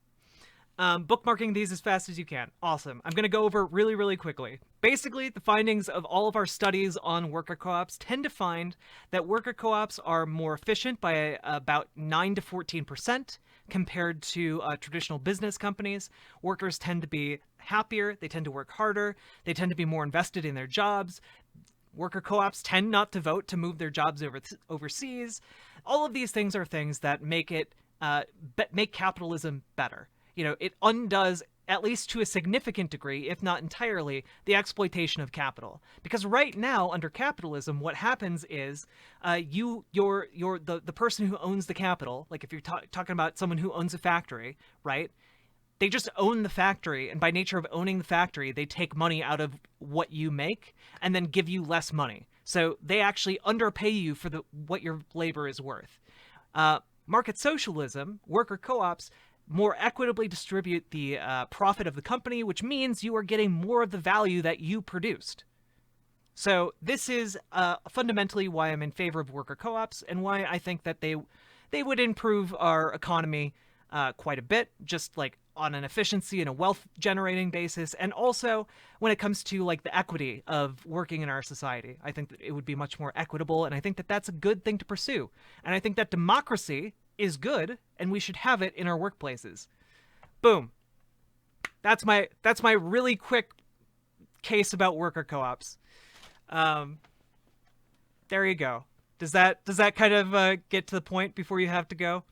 Bookmarking these as fast as you can. Awesome. I'm going to go over really, really quickly. Basically, the findings of all of our studies on worker co-ops tend to find that worker co-ops are more efficient by about 9 to 14% compared to traditional business companies. Workers tend to be happier. They tend to work harder. They tend to be more invested in their jobs. Worker co-ops tend not to vote to move their jobs overseas. All of these things are things that make capitalism better. It undoes, at least to a significant degree, if not entirely, the exploitation of capital. Because right now, under capitalism, what happens is the person who owns the capital, like if you're talking about someone who owns a factory, right? They just own the factory, and by nature of owning the factory, they take money out of what you make and then give you less money. So they actually underpay you for what your labor is worth. Market socialism, worker co-ops, more equitably distribute the profit of the company, which means you are getting more of the value that you produced. So this is fundamentally why I'm in favor of worker co-ops and why I think that they would improve our economy quite a bit, just like on an efficiency and a wealth generating basis, and also when it comes to like the equity of working in our society. I think that it would be much more equitable, and I think that that's a good thing to pursue. And I think that democracy is good, and we should have it in our workplaces. Boom. That's my really quick case about worker co-ops. There you go. Does that kind of get to the point before you have to go?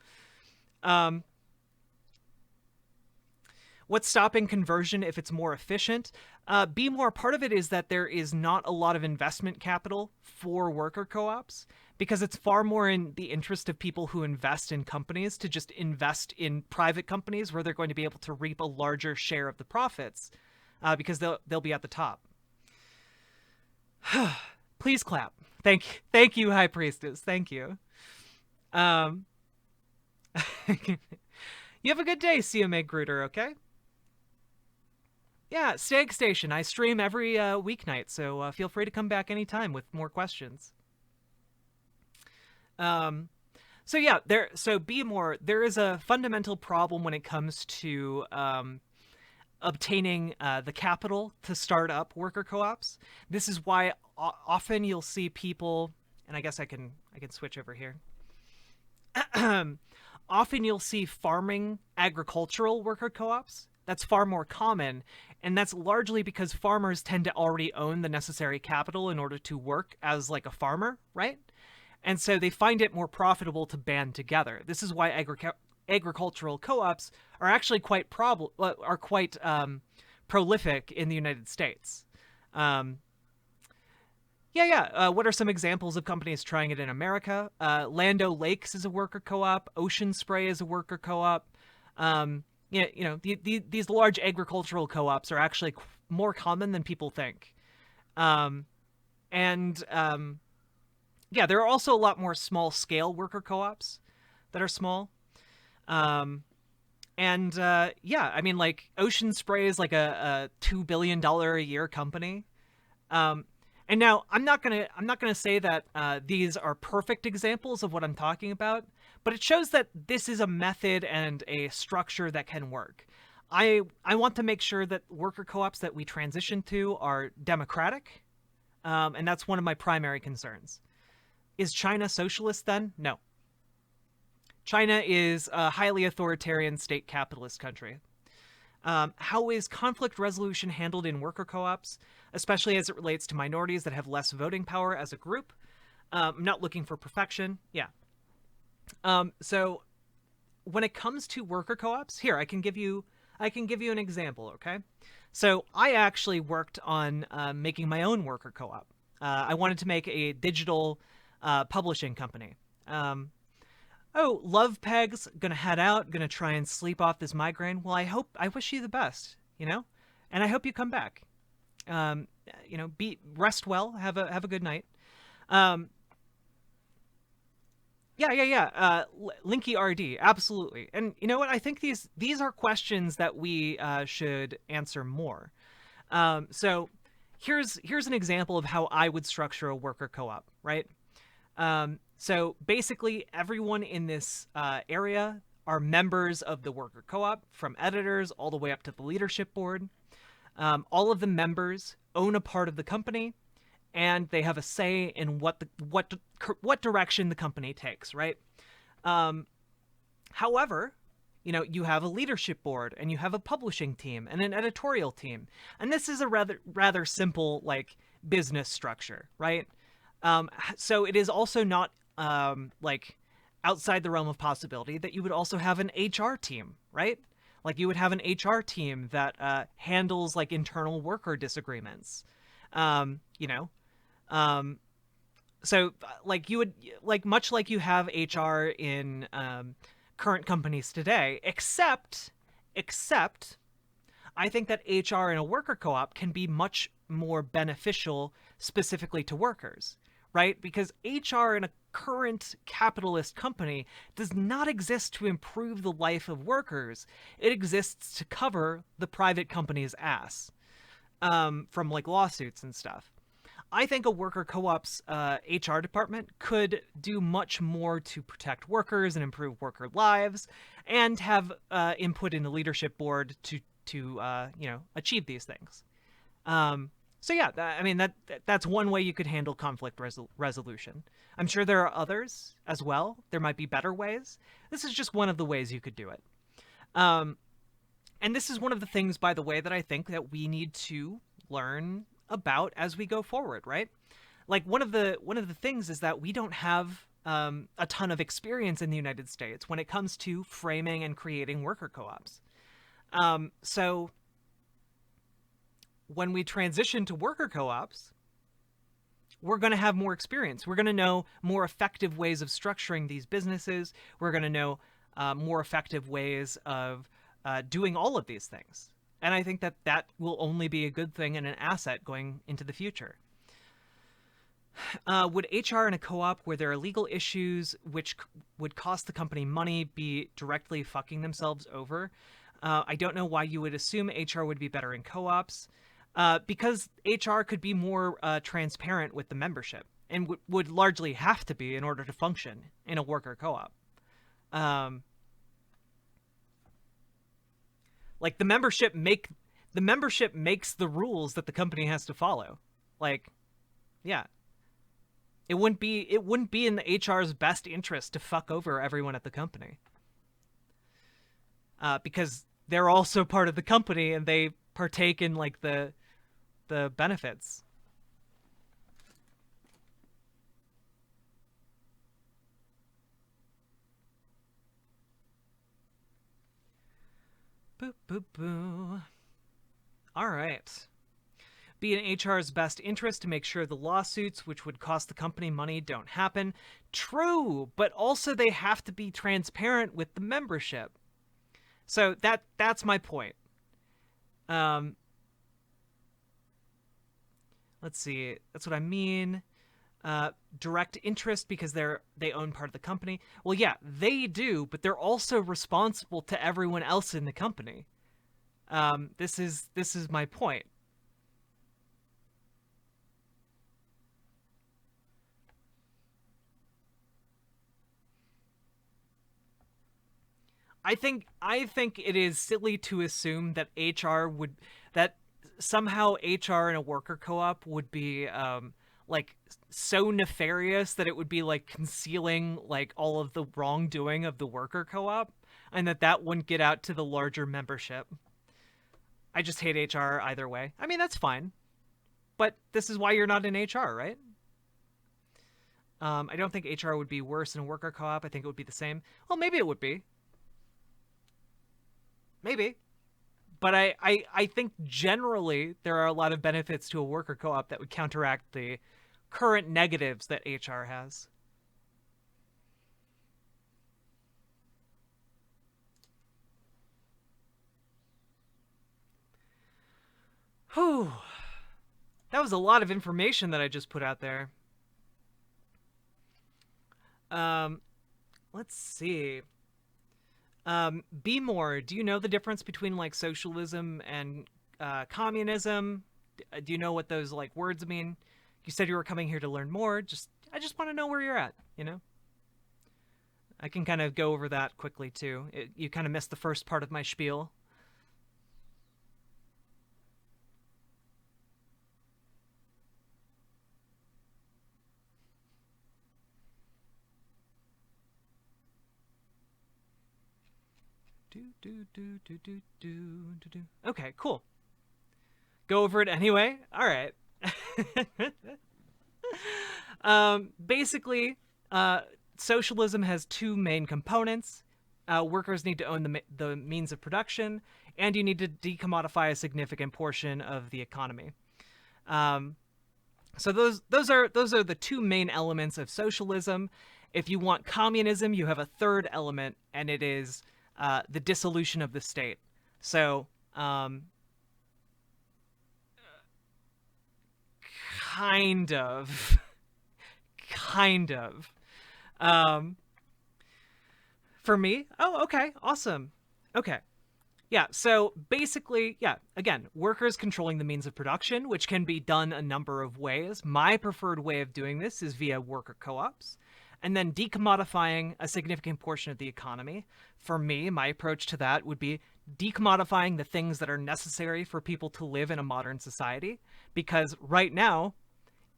What's stopping conversion if it's more efficient? Be more part of it is that there is not a lot of investment capital for worker co-ops, because it's far more in the interest of people who invest in companies to just invest in private companies where they're going to be able to reap a larger share of the profits, because they'll be at the top. Please clap. Thank you, High Priestess. Thank you. You have a good day, CMA Gruder, okay? Yeah, Stag Station. I stream every weeknight, so feel free to come back anytime with more questions. So yeah, there is a fundamental problem when it comes to obtaining the capital to start up worker co-ops. This is why often you'll see people, and I guess I can switch over here. Often you'll see farming agricultural worker co-ops. That's far more common, and that's largely because farmers tend to already own the necessary capital in order to work as like a farmer, right? And so they find it more profitable to band together. This is why agricultural co-ops are actually quite prolific in the United States. What are some examples of companies trying it in America? Land O'Lakes is a worker co-op. Ocean Spray is a worker co-op. These large agricultural co-ops are actually more common than people think. There are also a lot more small-scale worker co-ops that are small. Ocean Spray is like a $2 billion a year company. And now I'm not gonna say that these are perfect examples of what I'm talking about, but it shows that this is a method and a structure that can work. I want to make sure that worker co-ops that we transition to are democratic, and that's one of my primary concerns. Is China socialist then? No. China is a highly authoritarian state capitalist country. How is conflict resolution handled in worker co-ops, especially as it relates to minorities that have less voting power as a group? I'm not looking for perfection. Yeah. So when it comes to worker co-ops, here I can give you an example. Okay, so I actually worked on making my own worker co-op. I wanted to make a digital publishing company. Um, oh, Love Peg's gonna head out, gonna try and sleep off this migraine. Well, I wish you the best, you know, and I hope you come back. Um, be rest well, have a good night. Um, yeah. Linky RD, absolutely. And you know what? I think these are questions that we should answer more. So here's an example of how I would structure a worker co-op, right? So basically, everyone in this area are members of the worker co-op, from editors all the way up to the leadership board. All of the members own a part of the company, and they have a say in what direction the company takes, right? Um, However, you have a leadership board, and you have a publishing team and an editorial team, and this is a rather simple like business structure, right? So it is also not like outside the realm of possibility that you would also have an HR team, right? Like you would have an HR team that handles like internal worker disagreements. You know, um, so like you would like much like you have HR in current companies today, except I think that HR in a worker co-op can be much more beneficial specifically to workers, right? Because HR in a current capitalist company does not exist to improve the life of workers. It exists to cover the private company's ass from like lawsuits and stuff. I think a worker co-op's HR department could do much more to protect workers and improve worker lives, and have input in the leadership board to achieve these things. So yeah, I mean that's one way you could handle conflict resolution. I'm sure there are others as well. There might be better ways. This is just one of the ways you could do it. Um, and this is one of the things, by the way, that I think that we need to learn about as we go forward, right? Like one of the things is that we don't have a ton of experience in the United States when it comes to framing and creating worker co-ops. So when we transition to worker co-ops, we're going to have more experience. We're going to know more effective ways of structuring these businesses. We're going to know more effective ways of doing all of these things. And I think that that will only be a good thing and an asset going into the future. Would HR in a co-op where there are legal issues which would cost the company money be directly fucking themselves over? I don't know why you would assume HR would be better in co-ops. Because HR could be more transparent with the membership, and would largely have to be in order to function in a worker co-op. Like the membership makes the rules that the company has to follow. Like, yeah, it wouldn't be in the HR's best interest to fuck over everyone at the company, because they're also part of the company and they partake in like the benefits. Boo boo boo. All right. Be in HR's best interest to make sure the lawsuits which would cost the company money don't happen. True, but also they have to be transparent with the membership. So that's my point. Let's see. That's what I mean. Direct interest because they own part of the company. Well, yeah, they do, but they're also responsible to everyone else in the company. This is my point. I think it is silly to assume that HR would that somehow HR in a worker co-op would be like so nefarious that it would be like concealing like all of the wrongdoing of the worker co-op, and that wouldn't get out to the larger membership. I just hate HR either way. I mean, that's fine. But this is why you're not in HR, right? I don't think HR would be worse in a worker co-op. I think it would be the same. Well, maybe it would be. Maybe. But I think generally there are a lot of benefits to a worker co-op that would counteract the current negatives that HR has. Whew. That was a lot of information that I just put out there. Let's see. Be more. Do you know the difference between like socialism and communism? Do you know what those like words mean? You said you were coming here to learn more. I just want to know where you're at. You know. I can kind of go over that quickly too. You kind of missed the first part of my spiel. Okay, cool. Go over it anyway. All right. Basically, socialism has two main components. Workers need to own the means of production, and you need to decommodify a significant portion of the economy. So those are the two main elements of socialism. If you want communism, you have a third element, and it is the dissolution of the state. So, kind of. Kind of. For me? Oh, okay. Awesome. Okay. Yeah, so basically, yeah, again, workers controlling the means of production, which can be done a number of ways. My preferred way of doing this is via worker co-ops. And then decommodifying a significant portion of the economy. For me, my approach to that would be decommodifying the things that are necessary for people to live in a modern society. Because right now,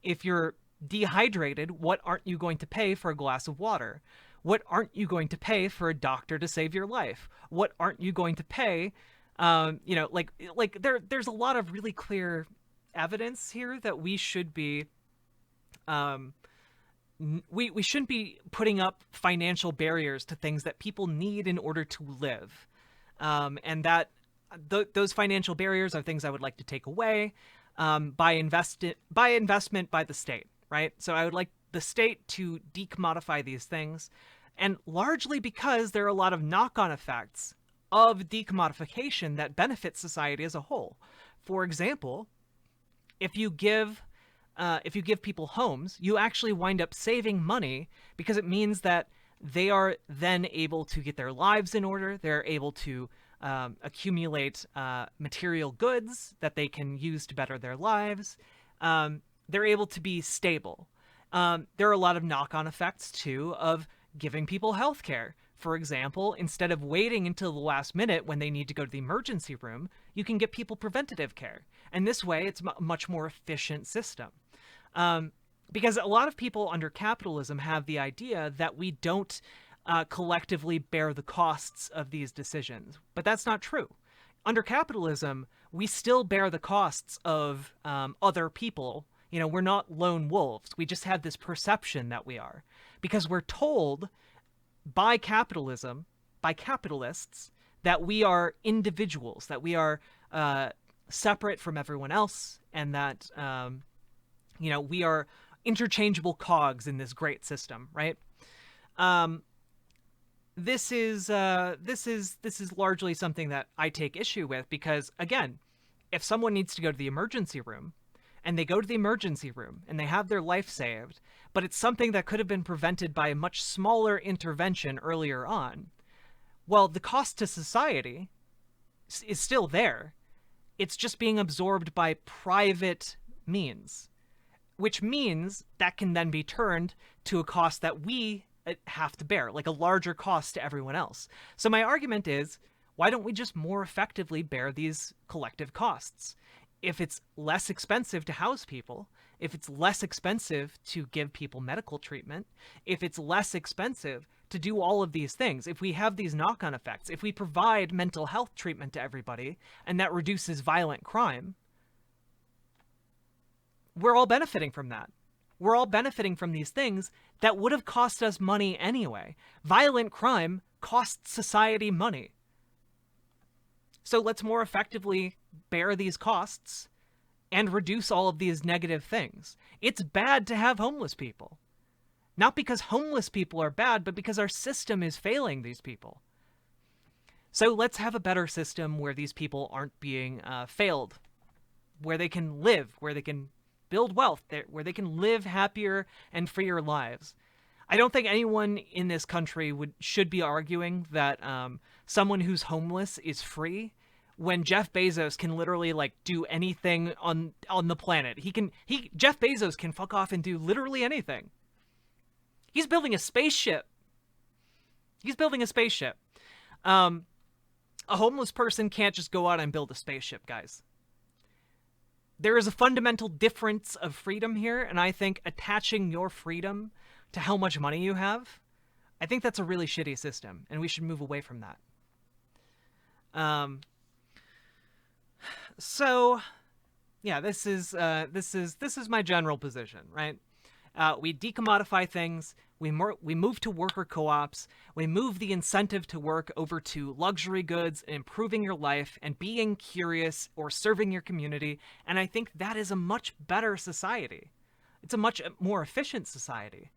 if you're dehydrated, what aren't you going to pay for a glass of water? What aren't you going to pay for a doctor to save your life? What aren't you going to pay? There's a lot of really clear evidence here that we should be we shouldn't be putting up financial barriers to things that people need in order to live. And that those financial barriers are things I would like to take away by investment by the state, right? So I would like the state to decommodify these things, and largely because there are a lot of knock-on effects of decommodification that benefit society as a whole. For example, if you give people homes, you actually wind up saving money because it means that they are then able to get their lives in order. They're able to accumulate material goods that they can use to better their lives. They're able to be stable. There are a lot of knock-on effects, too, of giving people health care. For example, instead of waiting until the last minute when they need to go to the emergency room, you can get people preventative care. And this way, it's a much more efficient system. Because a lot of people under capitalism have the idea that we don't collectively bear the costs of these decisions. But that's not true. Under capitalism, we still bear the costs of other people. You know, we're not lone wolves. We just have this perception that we are. Because we're told by capitalism, by capitalists, that we are individuals, that we are separate from everyone else, and that, we are interchangeable cogs in this great system, right? This is largely something that I take issue with because, again, if someone needs to go to the emergency room, and they go to the emergency room and they have their life saved, but it's something that could have been prevented by a much smaller intervention earlier on, well, the cost to society is still there. It's just being absorbed by private means, which means that can then be turned to a cost that we have to bear, like a larger cost to everyone else. So my argument is, why don't we just more effectively bear these collective costs? If it's less expensive to house people, if it's less expensive to give people medical treatment, if it's less expensive to do all of these things, if we have these knock-on effects, if we provide mental health treatment to everybody, and that reduces violent crime, we're all benefiting from that. We're all benefiting from these things that would have cost us money anyway. Violent crime costs society money. So let's more effectively bear these costs and reduce all of these negative things. It's bad to have homeless people. Not because homeless people are bad, but because our system is failing these people. So let's have a better system where these people aren't being failed, where they can live, where they can build wealth, where they can live happier and freer lives. I don't think anyone in this country should be arguing that someone who's homeless is free when Jeff Bezos can literally like do anything on the planet. Jeff Bezos can fuck off and do literally anything. He's building a spaceship. A homeless person can't just go out and build a spaceship, guys. There is a fundamental difference of freedom here, and I think attaching your freedom to how much money you have, I think that's a really shitty system, and we should move away from that. So, yeah, this is my general position, right? We decommodify things. We move to worker co-ops. We move the incentive to work over to luxury goods and improving your life and being curious or serving your community. And I think that is a much better society. It's a much more efficient society.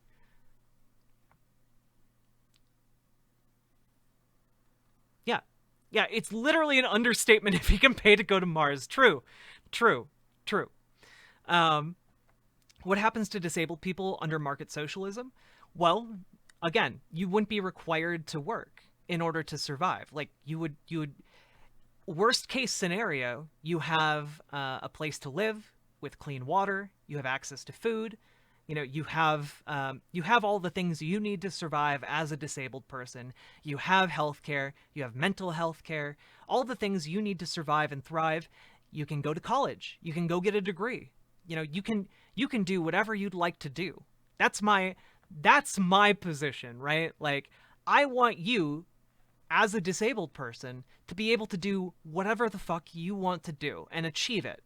Yeah. Yeah, it's literally an understatement if you can pay to go to Mars. True. What happens to disabled people under market socialism? Well, again, you wouldn't be required to work in order to survive. Like you would worst case scenario, you have a place to live with clean water, you have access to food, you have all the things you need to survive as a disabled person. You have healthcare, you have mental health care, all the things you need to survive and thrive. You can go to college, you can go get a degree. You can do whatever you'd like to do. That's my position, right? Like, I want you, as a disabled person, to be able to do whatever the fuck you want to do and achieve it.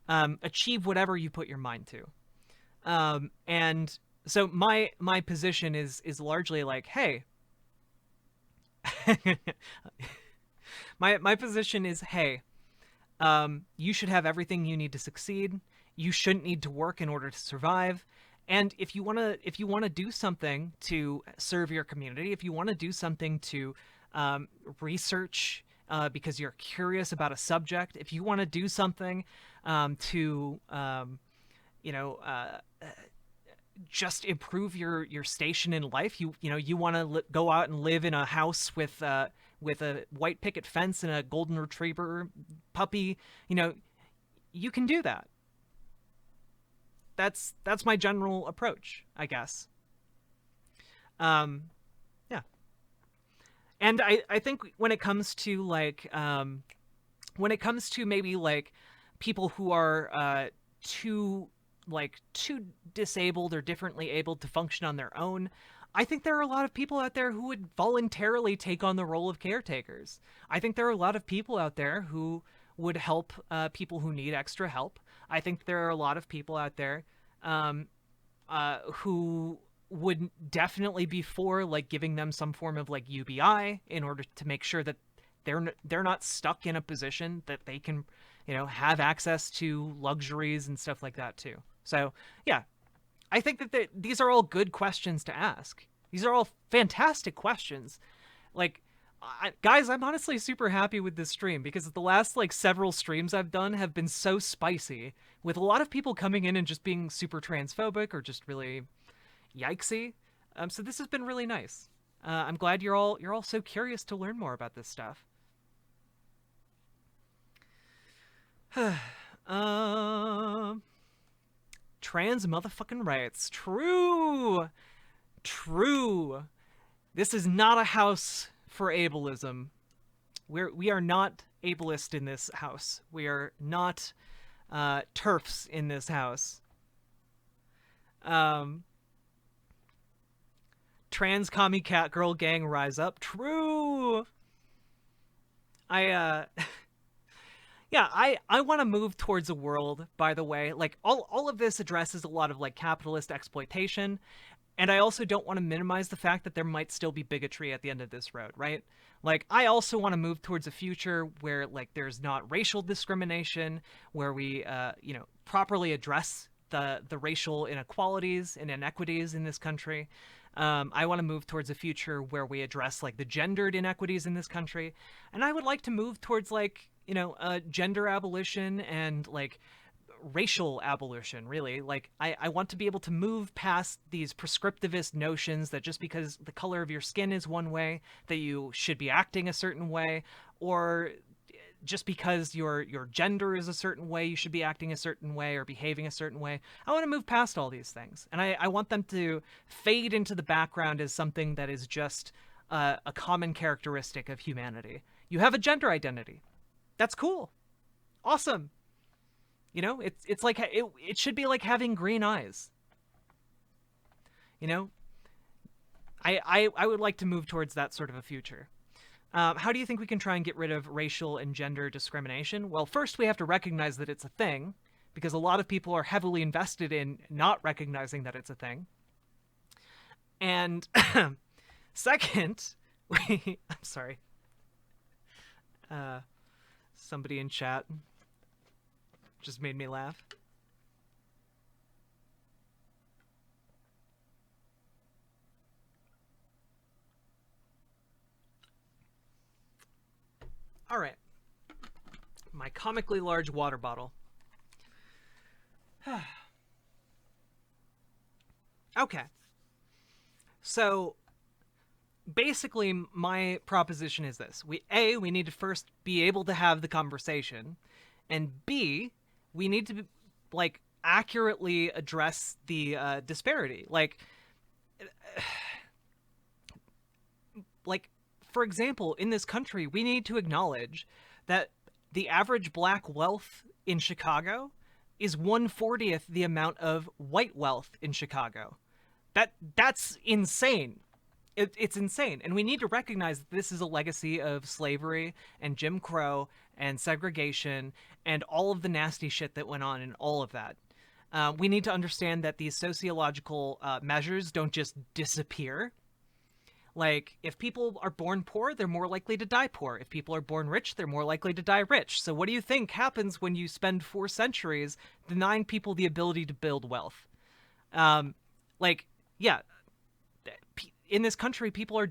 Achieve whatever you put your mind to. And so my position is largely like, hey, my position is, hey, you should have everything you need to succeed. You shouldn't need to work in order to survive. And if you want to do something to serve your community, if you want to do something to research because you're curious about a subject, if you want to do something to just improve your station in life, you want to go out and live in a house with a white picket fence and a golden retriever puppy, you can do that. That's my general approach, I guess. Yeah. And I think when it comes to maybe like people who are too disabled or differently able to function on their own, I think there are a lot of people out there who would voluntarily take on the role of caretakers. I think there are a lot of people out there who would help people who need extra help. I think there are a lot of people out there who would definitely be for like giving them some form of like UBI in order to make sure that they're not stuck in a position that they can, have access to luxuries and stuff like that too. So yeah, I think that these are all good questions to ask. These are all fantastic questions. Like, guys, I'm honestly super happy with this stream because the last several streams I've done have been so spicy, with a lot of people coming in and just being super transphobic or just really yikesy. So this has been really nice. I'm glad you're all so curious to learn more about this stuff. Trans motherfucking rights. True. This is not a house for ableism. We are not ableist in this house. We are not TERFs in this house. Trans commie cat girl gang rise up. True. Yeah, I want to move towards a world, by the way, like all of this addresses a lot of like capitalist exploitation, and I also don't want to minimize the fact that there might still be bigotry at the end of this road, right? Like I also want to move towards a future where like there's not racial discrimination, where we properly address the racial inequalities and inequities in this country. I want to move towards a future where we address like the gendered inequities in this country, and I would like to move towards like gender abolition and like racial abolition, really. Like I want to be able to move past these prescriptivist notions that just because the color of your skin is one way that you should be acting a certain way, or just because your gender is a certain way you should be acting a certain way or behaving a certain way. I want to move past all these things, and I want them to fade into the background as something that is just a common characteristic of humanity. You have a gender identity. That's cool. Awesome. It's like it should be like having green eyes. You know, I would like to move towards that sort of a future. How do you think we can try and get rid of racial and gender discrimination? Well, first we have to recognize that it's a thing, because a lot of people are heavily invested in not recognizing that it's a thing. And second, I'm sorry. Somebody in chat just made me laugh. All right. My comically large water bottle. Okay. So basically my proposition is this. We need to first be able to have the conversation, and B, we need to like accurately address the disparity. Like for example, in this country, we need to acknowledge that the average black wealth in Chicago is 1/40th the amount of white wealth in Chicago. That's insane. It's insane. And we need to recognize that this is a legacy of slavery and Jim Crow and segregation and all of the nasty shit that went on in all of that. We need to understand that these sociological measures don't just disappear. Like, if people are born poor, they're more likely to die poor. If people are born rich, they're more likely to die rich. So what do you think happens when you spend 4 centuries denying people the ability to build wealth? Yeah, in this country, people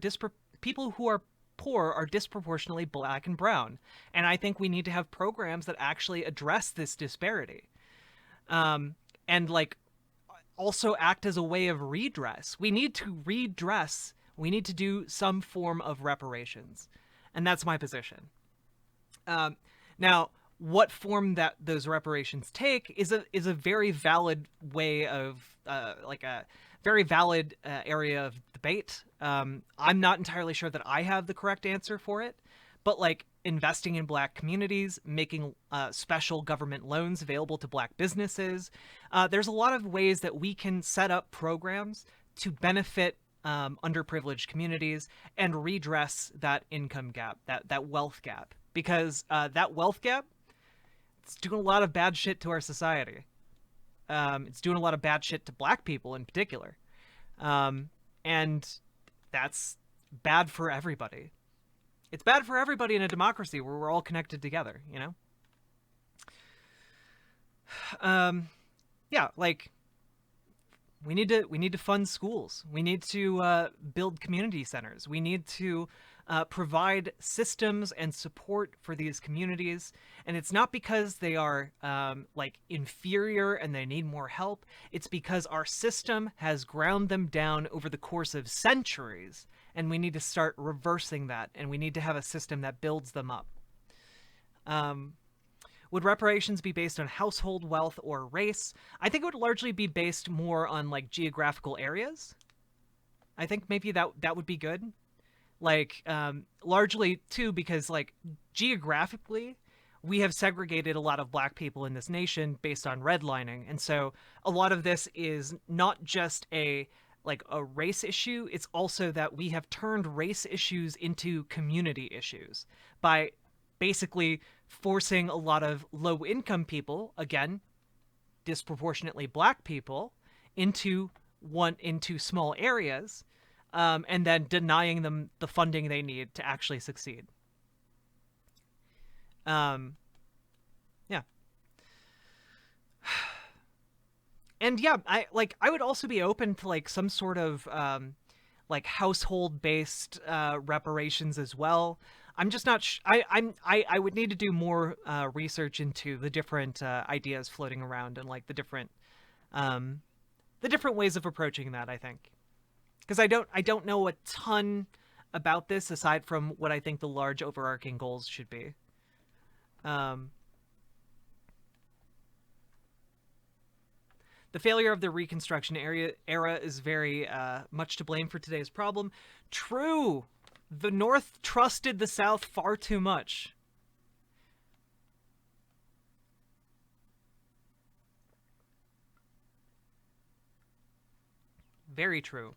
who are poor are disproportionately black and brown. And I think we need to have programs that actually address this disparity. And like also act as a way of redress. We need to redress. We need to do some form of reparations. And that's my position. Now, what form that those reparations take is a very valid way of a very valid area of debate. I'm not entirely sure that I have the correct answer for it, but like investing in black communities, making special government loans available to black businesses. There's a lot of ways that we can set up programs to benefit underprivileged communities and redress that income gap, that wealth gap, because that wealth gap, it's doing a lot of bad shit to our society. It's doing a lot of bad shit to black people in particular. And that's bad for everybody. It's bad for everybody in a democracy where we're all connected together, you know? Yeah, like we need to fund schools. We need to build community centers. We need to provide systems and support for these communities. And it's not because they are like inferior and they need more help. It's because our system has ground them down over the course of centuries. And we need to start reversing that. And we need to have a system that builds them up. Would reparations be based on household wealth or race? I think it would largely be based more on like geographical areas. I think maybe that would be good. Like, largely too, because like geographically, we have segregated a lot of black people in this nation based on redlining. And so a lot of this is not just a race issue. It's also that we have turned race issues into community issues by basically forcing a lot of low-income people, again, disproportionately black people, into small areas, and then denying them the funding they need to actually succeed. Yeah. And yeah, I would also be open to like some sort of like household based reparations as well. I'm just not. I would need to do more research into the different ideas floating around and like the different ways of approaching that. I think because I don't know a ton about this aside from what I think the large overarching goals should be. Um, The failure of the Reconstruction era is very much to blame for today's problem. True. The North trusted the South far too much. Very true.